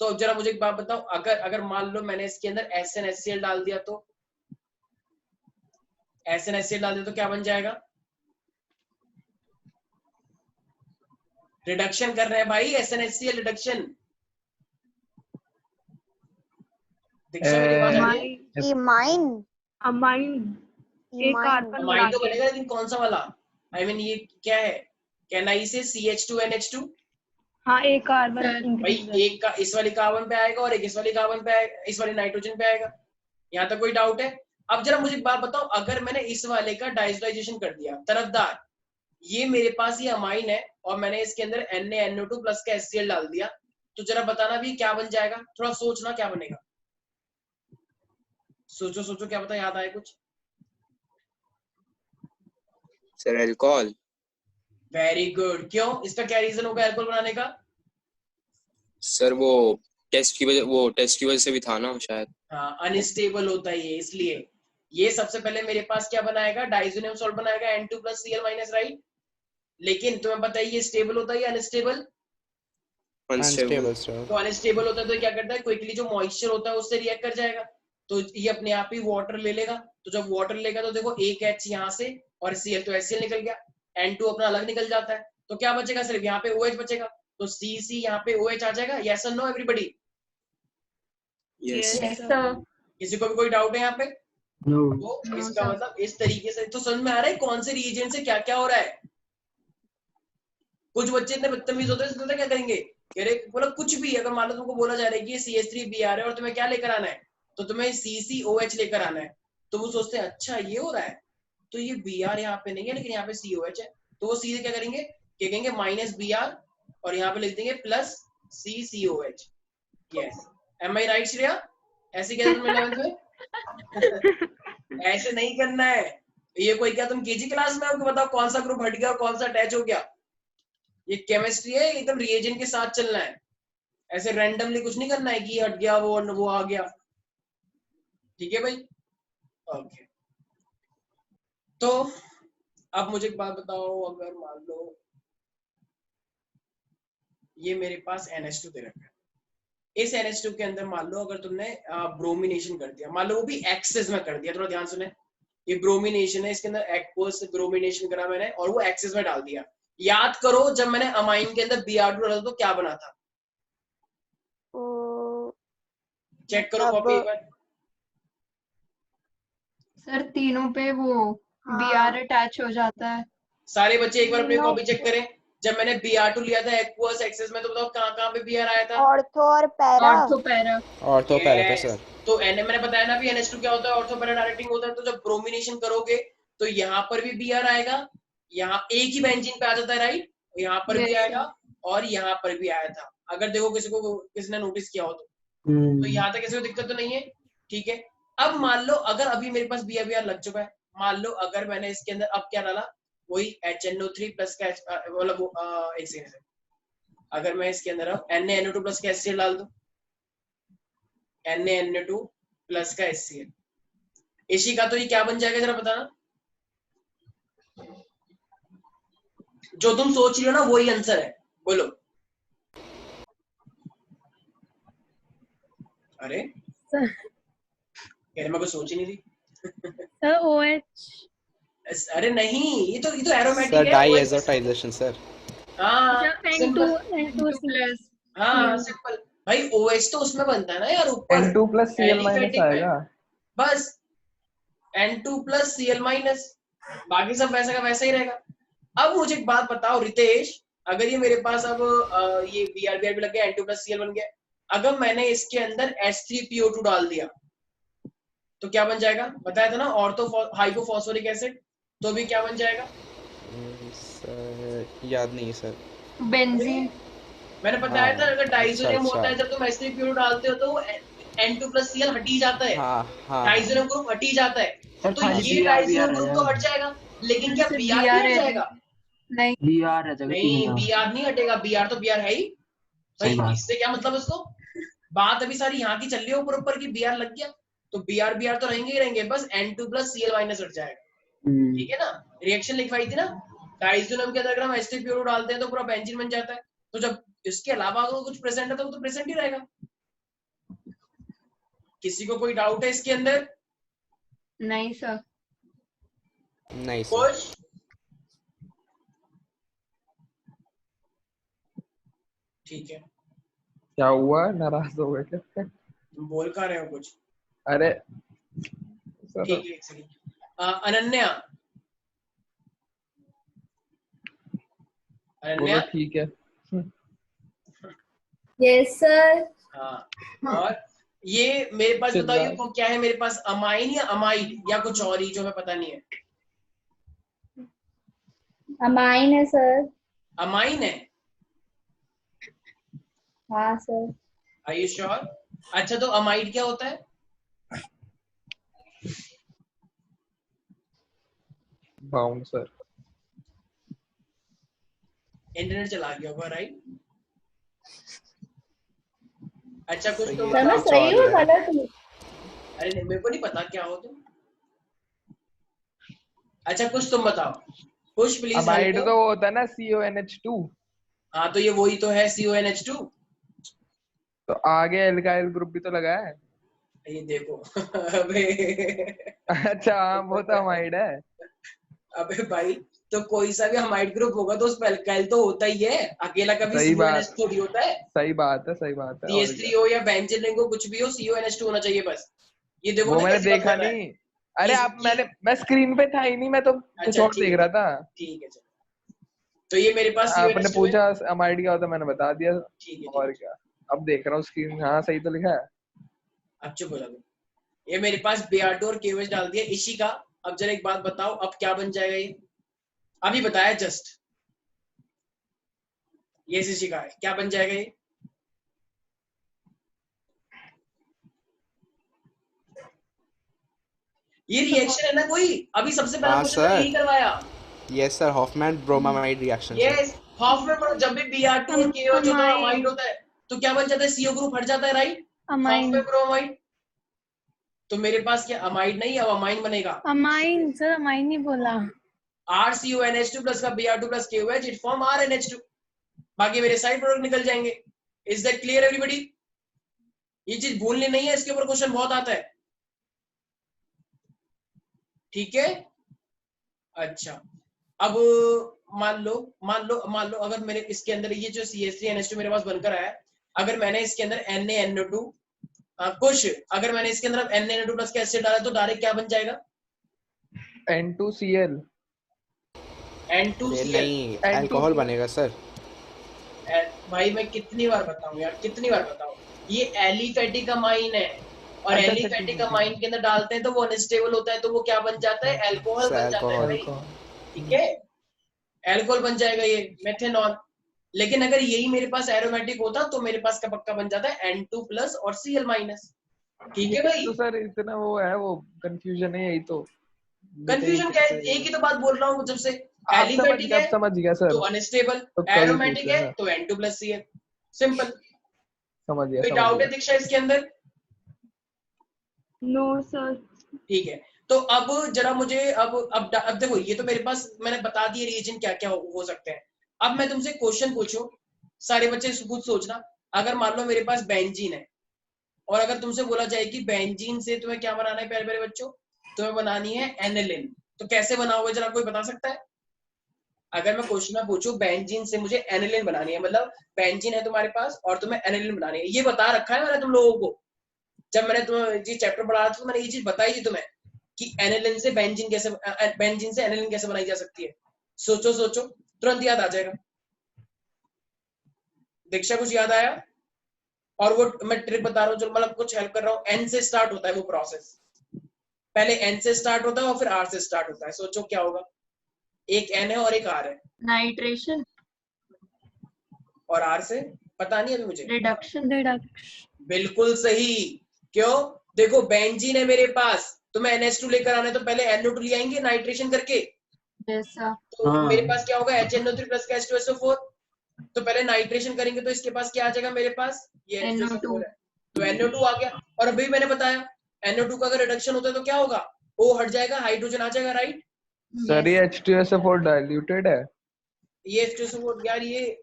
तो अब जरा मुझे एक बात बताओ, अगर अगर मान लो मैंने इसके अंदर SnHCl डाल दिया, तो SnHCl डाल दिया तो क्या बन जाएगा, रिडक्शन कर रहे हैं भाई, SnHCl रिडक्शन। दीक्षा मेरी बात आ रही है? इमाइन अमाइन, एक इमाइन कार्बन माइन बढ़ा तो के। बनेगा, लेकिन कौन सा वाला, आई मीन ये क्या है, कैनाई से CH2NH2, हाँ, एक कार्बन सर, भाई इंक्रीज। एक का इस वाली कार्बन पे आएगा और एक इस वाली कार्बन पे आएगा, इस वाली नाइट्रोजन पे आएगा। यहाँ तक कोई डाउट है? अब जरा मुझे एक बात बताओ, अगर मैंने इस वाले का डाइसोलाइजेशन कर दिया तरफदार, ये मेरे पास ये अमाइन है और मैंने इसके अंदर NaNO2 प्लस का HCl डाल दिया, तो जरा बताना भी क्या बन जाएगा, थोड़ा सोचना क्या बनेगा, सोचो सोचो, क्या पता याद आए कुछ। Sir alcohol. वेरी गुड, क्यों, इसका क्या रीजन होगा अल्कोहल बनाने का? सर वो टेस्ट की वजह से भी था ना शायद। हाँ, अनस्टेबल होता है ये, इसलिए ये सबसे पहले मेरे पास क्या बनाएगा, डाइजोनियम सॉल्ट बनाएगा N2 plus Cl minus, right. लेकिन तुम्हें पता है ये स्टेबल होता है या अनस्टेबल? अनस्टेबल। तो अनस्टेबल होता है तो क्या करता है, क्विकली जो मॉइस्चर होता है उससे रिएक्ट कर जाएगा, तो ये अपने आप ही वाटर ले लेगा। तो जब वाटर लेगा तो देखो एक H यहाँ से और Cl, तो HCl निकल गया, N2 अपना अलग निकल जाता है, तो क्या बचेगा, सिर्फ यहाँ पे OH बचेगा, तो CC यहाँ पे OH आ जाएगा। यस और no everybody? Yes. Yes sir. किसी को भी कोई डाउट है यहाँ पे? नो तो No, इसका sir. मतलब इस तरीके से तो समझ में आ रहा है कौन से रीजन से क्या क्या हो रहा है। कुछ बच्चे इतने बदतमीज होते हैं, क्या करेंगे, कह रहे बोला कुछ भी, अगर मान लो तुमको बोला जा रहा है कि ये CH3Br है और तुम्हें क्या लेकर आना है, तो तुम्हें CCOH लेकर आना है, तो वो सोचते हैं अच्छा ये हो रहा है, तो ये Br यहाँ पे नहीं है लेकिन यहाँ पे COH है, तो वो सीधे क्या करेंगे, क्या कहेंगे माइनस Br और यहाँ पे लिख देंगे प्लस CCOH। यस, एम आई राइट श्रेया? ऐसे क्या तुमने 11th में ऐसे नहीं करना है। ये कोई क्या तुम केजी क्लास में हो कि बताओ कौन सा ग्रुप हट गया और कौन सा अटैच हो गया? ये केमिस्ट्री है, एकदम रिएजेंट के साथ चलना है, ऐसे रैंडमली कुछ नहीं करना है कि हट गया वो आ गया। ठीक है भाई, ओके। तो अब मुझे एक बात बताओ, अगर मान लो ये मेरे पास NH2 दे रखा है, इस NH2 के अंदर मान लो अगर तुमने ब्रोमिनेशन कर दिया, मान लो वो भी एक्सेस में कर दिया, थोड़ा ध्यान सुने, ये ब्रोमिनेशन है, इसके अंदर एक्वस ब्रोमिनेशन करा मैंने और वो एक्सेस में डाल दिया। याद करो जब मैंने अमाइन के अंदर Br2 डाला तो क्या बना था, चेक करो कॉपी एक बार। सर तीनों पे वो हाँ। Br अटैच हो जाता है। सारे बच्चे एक बार अपनी तीनों कॉपी चेक करें, जब मैंने Br2 लिया था एक्वस एक्सेस में, तो बताओ कहाँ कहाँ पे Br आया था? ऑर्थो और para. Ortho para. Ortho para पे Yes. सर। तो मैंने बताया ना भी NH2 क्या होता है, ऑर्थो पैरा डायरेक्टिंग होता है। तो जब ब्रोमिनेशन करोगे तो यहाँ पर भी Br आएगा, यहाँ एक ही बेंजीन पे आ जाता है, राइट, यहाँ पर भी Yes, आएगा और यहाँ पर भी आया था। अगर देखो किसी ने नोटिस किया हो तो यहाँ तक किसी को दिक्कत तो नहीं है, ठीक है। अब मान लो अगर अभी मेरे पास Br लग चुका है, मान लो अगर मैंने इसके अंदर अब क्या डाला, वही HNO3 प्लस का मतलब एक सेकंड से, अगर मैं इसके अंदर अब NaNO2 प्लस का HCl डाल दूं, NaNO2 प्लस का HCl, इसी का तो ये क्या बन जाएगा जरा बताना, जो तुम सोच रही हो ना वही आंसर है, बोलो। अरे मेरे को सोच ही नहीं थी। Sir OH। अरे नहीं, ये तो एरोमेटिक सर है, डाइएजोटाइजेशन सर। हाँ N2 N2 plus। हाँ सिंपल भाई, OH तो उसमें बनता है ना यार ऊपर, N2 plus Cl minus aliphatic में। आएगा। बस N2 प्लस Cl माइनस, बाकी सब वैसा का वैसा ही रहेगा। अब मुझे एक बात बताओ रितेश, अगर ये मेरे पास अब ये Br भी लग गया, N2 प्लस Cl बन गया, अगर मैंने इसके अंदर H3PO2 डाल दिया तो क्या बन जाएगा, बताया था ना, ऑर्थो हाइपोफॉस्फोरिक एसिड, तो भी क्या बन जाएगा? सर याद नहीं है सर। बेंजीन। मैंने बताया था अगर डाइजोनियम अच्छा। होता है जब तुम H3PO डालते हो तो वो N2+Cl हट ही जाता है, हाँ डाइजोनियम ग्रुप हट ही जाता है, सर तो खाली ये बी आर डाइजोनियम रह ग्रुप तो हट जाएगा। जाएगा, लेकिन क्या सिर्फ Br भी हट BR जाएगा? नहीं, बी आर रह जाएगा नहीं, तीनों का। Br नहीं हटेगा, Br तो Br है ही सही भाई, बात। इससे क्या मतलब इसको, बात अभी सारी यहाँ की चल रही है ऊपर ऊपर की, Br लग गया तो Br तो रहेंगे ही रहेंगे, बस N2+Cl- हट जाएगा, ठीक है ना? रिएक्शन लिखवाई थी ना, डाइजोनियम के अंदर अगर हम H3PO डालते हैं तो पूरा बेंजीन बन जाता है, तो जब इसके अलावा अगर कुछ प्रेजेंट है तो वो तो प्रेजेंट ही रहेगा। किसी को कोई डाउट है इसके अंदर? नहीं सर। नहीं सर। खुश? ठीक है, क्या हुआ, नाराज हो गए क्या? तुम बोल का रहे हो कुछ? अरे ठीक है, एक सेकंड। अनन्या, बोलो ठीक है। Yes sir. हाँ, और ये मेरे पास बताओ, ये क्या है मेरे पास, अमाइन या अमाइड या कुछ और ही जो मैं पता नहीं है? अमाइन है सर। अमाइन है? हाँ सर। Are you sure? अच्छा, तो अमाइड क्या होता है? बाउंसर। इंटरनेट चला गया होगा, राइट? अच्छा, कुछ तो सर मैं सही हूँ गलत हूँ? अरे नहीं, मेरे को नहीं पता क्या हो तुम। अच्छा, कुछ तुम बताओ, कुछ प्लीज। अमाइड तो वो होता है ना CONH2। हाँ, तो ये वही तो है CONH2। तो आगे एल्काइल ग्रुप भी तो लगा है। ये देखो अबे अच्छा हाँ, वो तो अमाइड है। अबे भाई, तो कोई सा भी अमाइड ग्रुप होगा तो उस पर एल्काइल तो होता ही है, अकेला कभी सही बात, CONH थोड़ी होता है। सही बात है, सही बात है। और क्या? CH3 हो या बेंजीन रिंग हो, कुछ भी हो, CONH2 होना चाहिए बस। ये देखो वो ना मैंने कैसी बात देखा कर रहा है। नहीं। अरे आप, मैं स्क्रीन पे था ही नहीं, मैं तो कुछ अच्छा, और देख रहा था। ठीक है, चलो। तो ये मेरे पास आपने CONH2 है। पूछा अमाइड क्या होता है, मैंने बता दिया। ठीक है, और क्या, अब देख रहा हूँ स्क्रीन, हाँ सही तो लिखा है। अब चुप हो जाओ। ये मेरे पास Br2 और KOH डाल दिया इसी का। अब जरा एक बात बताओ, अब क्या बन जाएगा ये? अभी बताया जस्ट, ये इसी का है, क्या बन जाएगा ये? ये रिएक्शन है ना कोई? अभी सबसे पहला हाँ क्वेश्चन मैंने यही सर। करवाया। Yes sir, Hoffmann bromamide reaction sir. Yes, Hoffmann, जब भी Br2 और KOH होता है अमाइड होता है तो क्या बन जाता है? CO ग्रुप हट जाता है, राइट? Hoffmann bromide. तो मेरे पास क्या अमाइड नहीं, अब अमाइन बनेगा। अमाइन सर, अमाइन ही बोला। RCONH2 प्लस का Br2 plus KOH, it form RNH2। बाकी मेरे साइड प्रोडक्ट निकल जाएंगे। Is that clear everybody? ये चीज भूलनी नहीं है, इसके ऊपर क्वेश्चन बहुत आता है, ठीक है? अच्छा, अब मान लो अगर मेरे इसके अंदर ये जो CH3NH2 मेरे पास बनकर आया, अगर मैंने इसके अंदर NaNO2 कुछ, अगर मैंने इसके अंदर NaNO2 प्लस का एसिड डाला तो डायरेक्ट क्या बन जाएगा? N2Cl। N2Cl नहीं, अल्कोहल बनेगा सर। भाई मैं कितनी बार बताऊं यार, कितनी बार बताऊं, ये एलिफेटिक अमाइन है, और अच्छा, एलिफेटिक अमाइन के अंदर डालते हैं तो वो अनस्टेबल होता है, तो वो क्या बन जाता है? अल्कोहल बन जाता है भाई, ठीक है? अल्कोहल बन जाएगा ये, मेथेनॉल। लेकिन अगर यही मेरे पास एरोमेटिक होता तो मेरे पास का पक्का बन जाता है N2 प्लस और Cl-, ठीक है भाई? तो सर इतना वो है, वो कंफ्यूजन है, यही तो कंफ्यूजन क्या है? एक ही तो बात बोल रहा हूँ जब से, आप एलिफेटिक है समझ गया सर। तो अनस्टेबल, तो कभी एरोमेटिक पूछ है लेना। तो N2 प्लस Cl, सिंपल। समझ गया, कोई समझ डाउट है गया। दीक्षा इसके अंदर? No sir. ठीक है, तो अब जरा मुझे अब देखो, ये तो मेरे पास मैंने बता दिए रीजन क्या क्या हो सकते हैं। अब मैं तुमसे क्वेश्चन पूछूं, सारे बच्चे खुद सोचना, अगर मान लो मेरे पास बेंजीन है और अगर तुमसे बोला जाए कि बेंजीन से तुम्हें क्या बनाना है प्यारे प्यारे बच्चों? तुम्हें बनानी है एनिलिन, तो कैसे बनाओगे जरा कोई बता सकता है? अगर मैं क्वेश्चन में पूछूं बेंजीन से मुझे एनिलिन बनानी है, मतलब बेंजीन है तुम्हारे पास और तुम्हें एनिलिन बनानी है, ये बता रखा है मैंने तुम लोगों को, जब मैंने तुम्हें ये चैप्टर पढ़ा था तो मैंने ये चीज बताई थी तुम्हें कि एनिलिन से बेंजीन कैसे, बेंजीन से एनिलिन कैसे बनाई जा सकती है। सोचो सोचो, तुरंत याद आ जाएगा। दीक्षा कुछ याद आया? और वो मैं ट्रिक बता रहा हूँ, जो मतलब कुछ हेल्प कर रहा हूँ, एन से स्टार्ट होता है वो प्रोसेस, पहले एन से स्टार्ट होता है और फिर आर से स्टार्ट होता है। सोचो क्या होगा? एक एन है और एक आर है, नाइट्रेशन। और आर से पता नहीं अभी मुझे। रिडक्शन। बिल्कुल सही। क्यों? देखो बेंजीन है मेरे पास, तो मैं NH2 लेकर आना है तो पहले NO2 ले आएंगे नाइट्रेशन करके। तो मेरे पास क्या होगा HNO3 प्लस H2SO4। तो पहले नाइट्रेशन करेंगे तो इसके पास क्या आ जाएगा मेरे पास, ये H2SO4 है तो NO2 आ गया। और अभी मैंने बताया NO2 का अगर रिडक्शन होता है तो क्या होगा, O हट जाएगा, हाइड्रोजन आ जाएगा, राइट। सर ये H2SO4 डाइल्यूटेड है। ये H2SO4 यार ये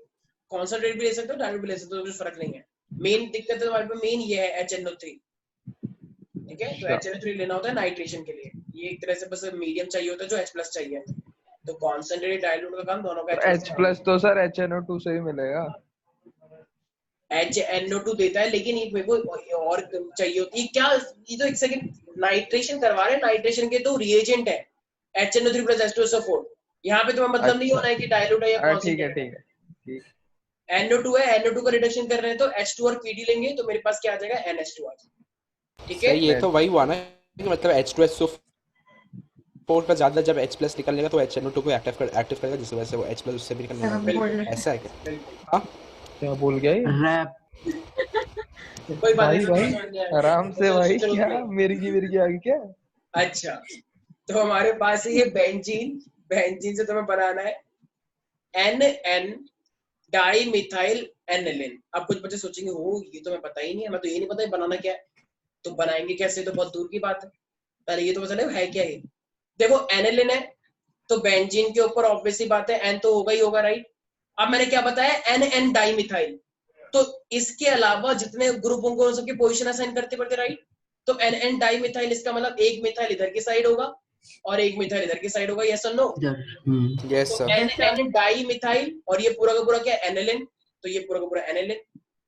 कॉन्सेंट्रेट भी ले सकते हो, डाइल्यूट भी ले सकते हो, कुछ फर्क नहीं है। मेन दिक्कत है हमारे पे, मेन ये है HNO3, ठीक है। तो HNO3 लेना होता है नाइट्रेशन के लिए, ये एक तरह से बस मीडियम चाहिए होता है जो H+ चाहिए। तो कॉन्सेंट्रेट डाइल्यूट का काम दोनों का H+ तो सर HNO2 से ही मिलेगा। HNO2 देता है, लेकिन एक मेरे को और चाहिए होती है क्या, ये तो एक सेकंड नाइट्रेशन करवा रहे हैं, नाइट्रेशन के तो रिएजेंट है HNO3 प्लस H2SO4। यहाँ पे तुम्हें मतलब नहीं होना है कि डाइल्यूट है या कॉन्सेंट्रेट है। ठीक NO2 है, NO2 का रिडक्शन कर रहे हैं तो H2 और PD लेंगे तो मेरे पास क्या आ जाएगा, NH2 आ जाएगा, ठीक है। ये तो वही हुआ ना कि मतलब H2SO4 का ज्यादा जब H+ निकलेगा तो HNO2 को एक्टिव करेगा, जिस वजह से वो H+ उससे भी निकलने, ऐसा है क्या? हाँ क्या बोल गया ये? रैप कोई बात नहीं आराम से भाई, क्या मिर्गी आ गई क्या? अच्छा तो हमारे पास ये बेंजीन से तुम्हें बनाना है NN डाइमिथाइल एनिलीन। अब कुछ बच्चे सोचेंगे हो ये तो मैं पता ही नहीं है, मैं तो ये नहीं पता बनाना क्या है, तो बनाएंगे कैसे, तो बहुत दूर की बात है। पहले ये तो पता है क्या ये। देखो एनिलीन है तो बेंजीन के ऊपर ऑब्वियसली बात है एन तो होगा ही होगा, राइट। अब मैंने क्या बताया, NN डाइमिथाइल, तो इसके अलावा जितने ग्रुप होंगे उन सबकी पोजीशन असाइन करते पड़ते, राइट। तो NN डाइमिथाइल इसका मतलब एक मिथाइल इधर की साइड होगा और एक मिथाइल इधर की साइड होगा, यस और no? Yes sir. NN dimethyl और ये पूरा का पूरा क्या एनिलीन, तो ये पूरा का पूरा एनिलीन।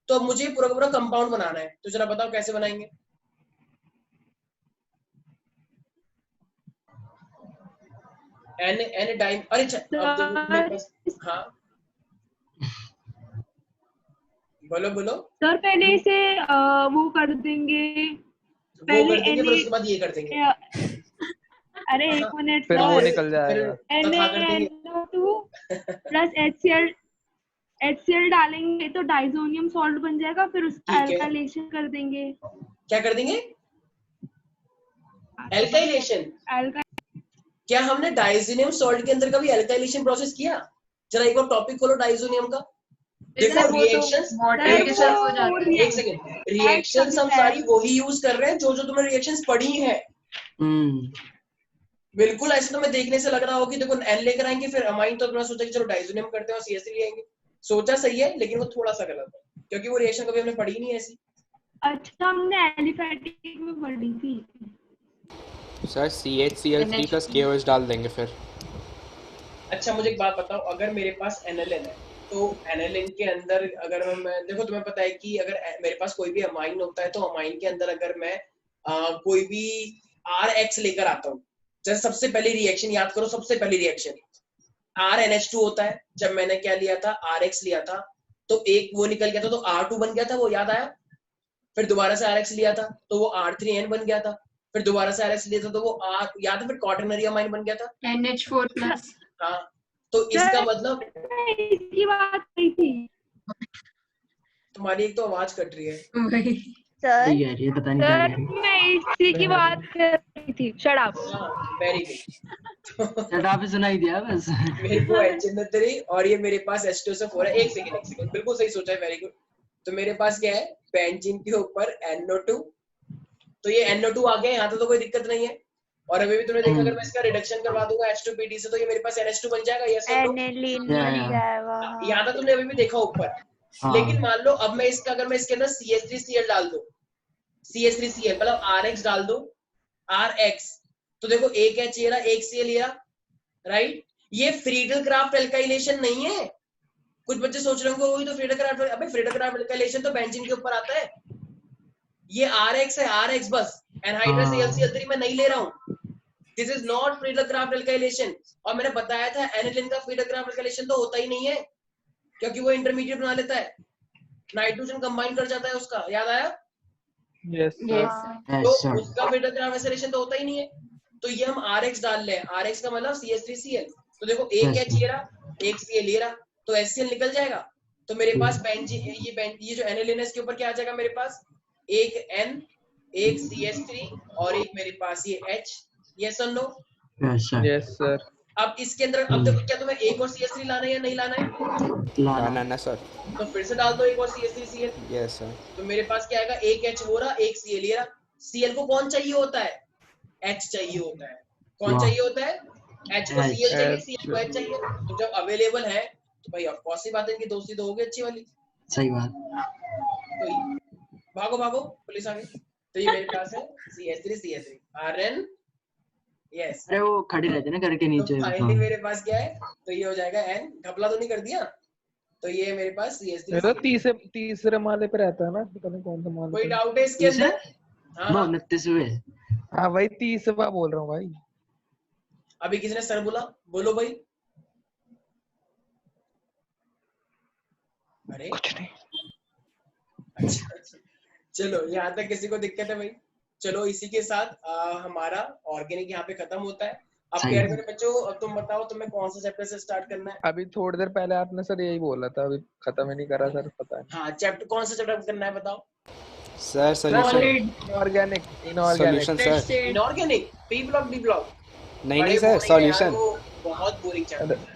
तो अब मुझे पूरा का पूरा कंपाउंड बनाना है, तो जरा बताओ कैसे बनाएंगे। N डाइम, अरे अब मेरे पास, हाँ बोलो सर पहले इसे वो कर देंगे, पहले फिर उसके बाद ये कर देंगे। अरे एक मिनट, फिर वो निकल जाएगा। NaNO2 प्लस HCl डालेंगे तो डाइजोनियम सॉल्ट बन जाएगा, फिर उसका एल्काइलेशन कर देंगे। क्या कर देंगे? एल्काइलेशन। क्या हमने डाइजोनियम सॉल्ट के अंदर कभी एल्काइलेशन प्रोसेस किया? जरा एक बार टॉपिक खोलो डाइजोनियम का, देखो रिएक्शंस, एक सेकंड, रिएक्शंस हम सारी वही यूज कर रहे हैं जो तुमने रिएक्शंस पढ़ी है। बिल्कुल ऐसे तो मैं देखने से लग रहा हो कि देखो एन लेकर आएंगे फिर अमाइन, तो तुमने सोचा कि चलो डाइजोनियम करते हैं और CH3 ले आएंगे। सोचा सही है लेकिन वो थोड़ा सा गलत है क्योंकि वो रिएक्शन कभी हमने पढ़ी नहीं ऐसी। अच्छा हमने एलिफैटिक में पढ़ी थी सर, CHCl3 प्लस KOH डाल देंगे फिर। अच्छा मुझे एक बात बताओ, अगर मेरे पास एनिलीन है तो एनिलीन के अंदर अगर मैं देखो तुम्हें पता है कि अगर मेरे पास कोई भी अमाइन होता है तो अमाइन के अंदर अगर मैं कोई भी RH लेकर आता हूँ, जैसे सबसे पहली रिएक्शन याद करो, सबसे पहली रिएक्शन RNH2 होता है। जब मैंने क्या लिया था, RH लिया था तो एक वो निकल गया था तो R2 बन गया था, वो याद आया। फिर दोबारा से RH लिया था तो वो R3N बन गया था, फिर दोबारा से RH लिया था तो वो R याद है, फिर क्वाटरनरी अमाइन बन गया था NH4+। हाँ तो इसका मतलब इसकी बात नहीं थी। तुम्हारी एक तो आवाज कट रही है सर ये पता नहीं क्या है। मैं इसी की बात कर रही थी। Shut up. Very good. Shut up सुनाई दिया बस। मेरे को HNO3 और ये मेरे पास H2SO4 है। एक सेकंड बिल्कुल सही सोचा है, वेरी गुड। तो मेरे पास क्या है, बेंजीन के ऊपर NO2, तो ये NO2 आ गया, यहाँ तो कोई दिक्कत नहीं है। और अभी भी तुमने देखा अगर मैं इसका रिडक्शन करवा दूंगा H2PD से तो ये मेरे पास NH2 बन जाएगा, यस और नो? एनिलीन बन जाएगा। यहाँ तक तुमने अभी भी देखा ऊपर। लेकिन मान लो अब मैं इसका अगर मैं इसके अंदर CH3Cl डाल दूं, CH3Cl मतलब RH डाल दूं, RH, तो देखो एक H ये रहा, एक Cl ये रहा, राइट। ये फ्रीडल क्राफ्ट एल्काइलेशन नहीं है। कुछ बच्चे सोच रहे होंगे वही तो फ्रीडल क्राफ्ट, अबे फ्रीडल क्राफ्ट एल्काइलेशन तो बेंजीन के ऊपर आता है। ये RH है, RH बस, एनहाइड्रस Cl3 मैं नहीं ले रहा हूँ। This is not Friedel craft alkylation. और मैंने बताया था एनिलीन का फ्रीडल क्राफ्ट एल्काइलेशन तो होता ही नहीं है क्योंकि वो इंटरमीडिएट बना लेता है, नाइट्रोजन कंबाइन कर जाता है उसका, याद आया? यस तो उसका फ्रीडल क्राफ्ट एल्काइलेशन तो होता ही नहीं है। तो ये हम RH डाल ले, RH का मतलब CH3Cl, तो देखो एक H ये रहा, एक Cl ये रहा, तो HCl निकल जाएगा। तो मेरे पास ये जो NaLNS के ऊपर क्या आ जाएगा मेरे पास, एक N, एक CH3 और एक मेरे पास ये H। यस और नो? Yes sir. अब इसके अंदर अब देखो, क्या तुम्हें एक और CH3 लाना है या नहीं लाना है? ना सर। तो फिर से डाल दो एक और CH3Cl। Yes sir. तो मेरे पास क्या आएगा, एक H हो रहा, एक Cl ये रहा। Cl को कौन चाहिए होता है? H चाहिए होता है। कौन चाहिए होता है? H को Cl चाहिए, Cl को H चाहिए। तो जब अवेलेबल है तो भाई ऑफ कोर्स ही बात है, इनकी दोस्ती तो होगी अच्छी वाली। सही बात। तो भागो भागो, पुलिस आ गई। तो ये मेरे पास है CH3 Rn। यस, अरे वो खड़ी रहती है ना करके नीचे। तो फाइनली मेरे पास क्या है, तो ये हो जाएगा N। घपला तो नहीं कर दिया? तो ये मेरे पास CH3। तो तीसरे माले पे रहता है ना, पता नहीं कौन सा माला। कोई डाउट है इसके अंदर? वो 29वें। हाँ भाई 30वां बोल रहा हूँ भाई। अभी किसने सर बोला? बोलो भाई। अरे कुछ नहीं। अच्छा चलो, यहाँ तक किसी को दिक्कत है भाई? चलो इसी के साथ हमारा ऑर्गेनिक यहाँ पे खत्म होता है। अब सही प्यारे है। मेरे बच्चों, अब तुम बताओ तुम्हें कौन सा चैप्टर से स्टार्ट करना है? अभी थोड़ी देर पहले आपने सर यही बोला था, अभी खत्म ही नहीं करा सर, पता नहीं। हाँ, चैप्टर कौन सा चैप्टर करना है बताओ? Sir solution. Inorganic inorganic solution sir. Inorganic, P block, D block. नहीं सर, सॉल्यूशन। बहुत बोरिंग चैप्टर है।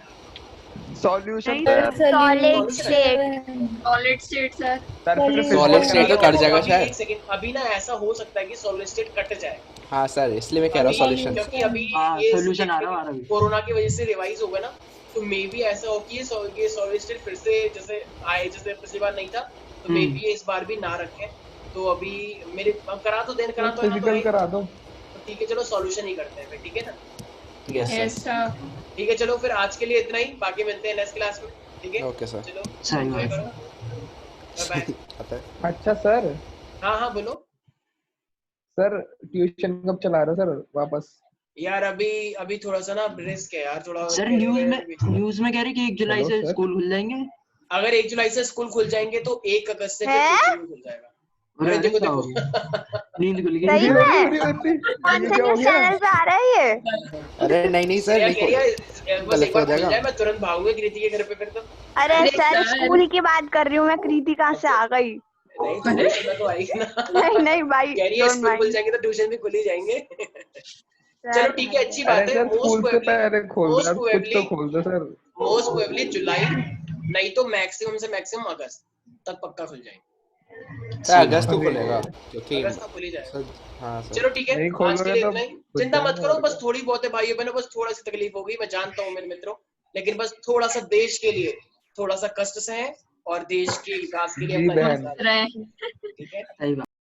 Solution solid state. Solid state sir. Solid state तो कट जाएगा शायद। एक सेकंड, अभी ना ऐसा हो सकता है कि सॉलिड स्टेट कट जाए। हाँ सर, इसलिए मैं कह रहा हूँ सॉल्यूशन। क्योंकि अभी हाँ, ये solution आ रहा है। कोरोना की वजह से रिवाइज होगा ना, तो मे बी ऐसा हो कि ये सॉलिड स्टेट फिर से जैसे आए, जैसे पिछली बार नहीं था, तो मे बी इस बार भी ना रखें। तो अभी मेरे करा तो देन करा तो फिजिकल करा दो। ठीक है, चलो सॉल्यूशन ही करते हैं फिर, ठीक है ना? Yes sir. ठीक है, चलो फिर आज के लिए इतना ही, बाकी मिलते हैं नेक्स्ट क्लास में, ठीक है? Okay sir. चलो सही enjoy बात। करो। बाय। अच्छा सर, हाँ बोलो। सर ट्यूशन कब चला रहे हो सर वापस? यार अभी थोड़ा सा ना रिस्क है यार, थोड़ा। सर न्यूज में कह रहे कि 1 जुलाई से स्कूल खुल जाएंगे। अगर 1 जुलाई से स्कूल खुल जाएंगे तो 1 अगस्त से फिर ट्यूशन खुल जाएगा। अरे देखो नींद खुल गई। सही में? कौन से न्यूज़ चैनल पे आ रहा है ये? अरे नहीं सर, बस एक बार खुल जाए मैं तुरंत भागूंगा कृति के घर पे फिर तो। अरे सर, स्कूल की बात कर रही हूँ मैं, कृति कहाँ से आ गई? नहीं तो आएगी ना। नहीं भाई, कह रही है स्कूल खुल जाएंगे तो ट्यूशन भी खुल ही जाएंगे। चलो ठीक है, अच्छी बात है। स्कूल से पहले खोल दो, कुछ तो खोल दो सर। मोस्ट प्रोबेबली जुलाई, नहीं तो मैक्सिमम से मैक्सिमम अगस्त तक पक्का खुल जाएंगे। अगस्त तो खुलेगा क्योंकि अगस्त तो खुल ही जाएगा। हाँ सर। चलो ठीक है, आज के लिए इतना ही। चिंता मत करो, बस थोड़ी बहुत है भाइयों बहनों, बस थोड़ा सी तकलीफ होगी, मैं जानता हूँ मेरे मित्रों, लेकिन बस थोड़ा सा देश के लिए थोड़ा सा कष्ट से है और देश के विकास के लिए अपना, ठीक है?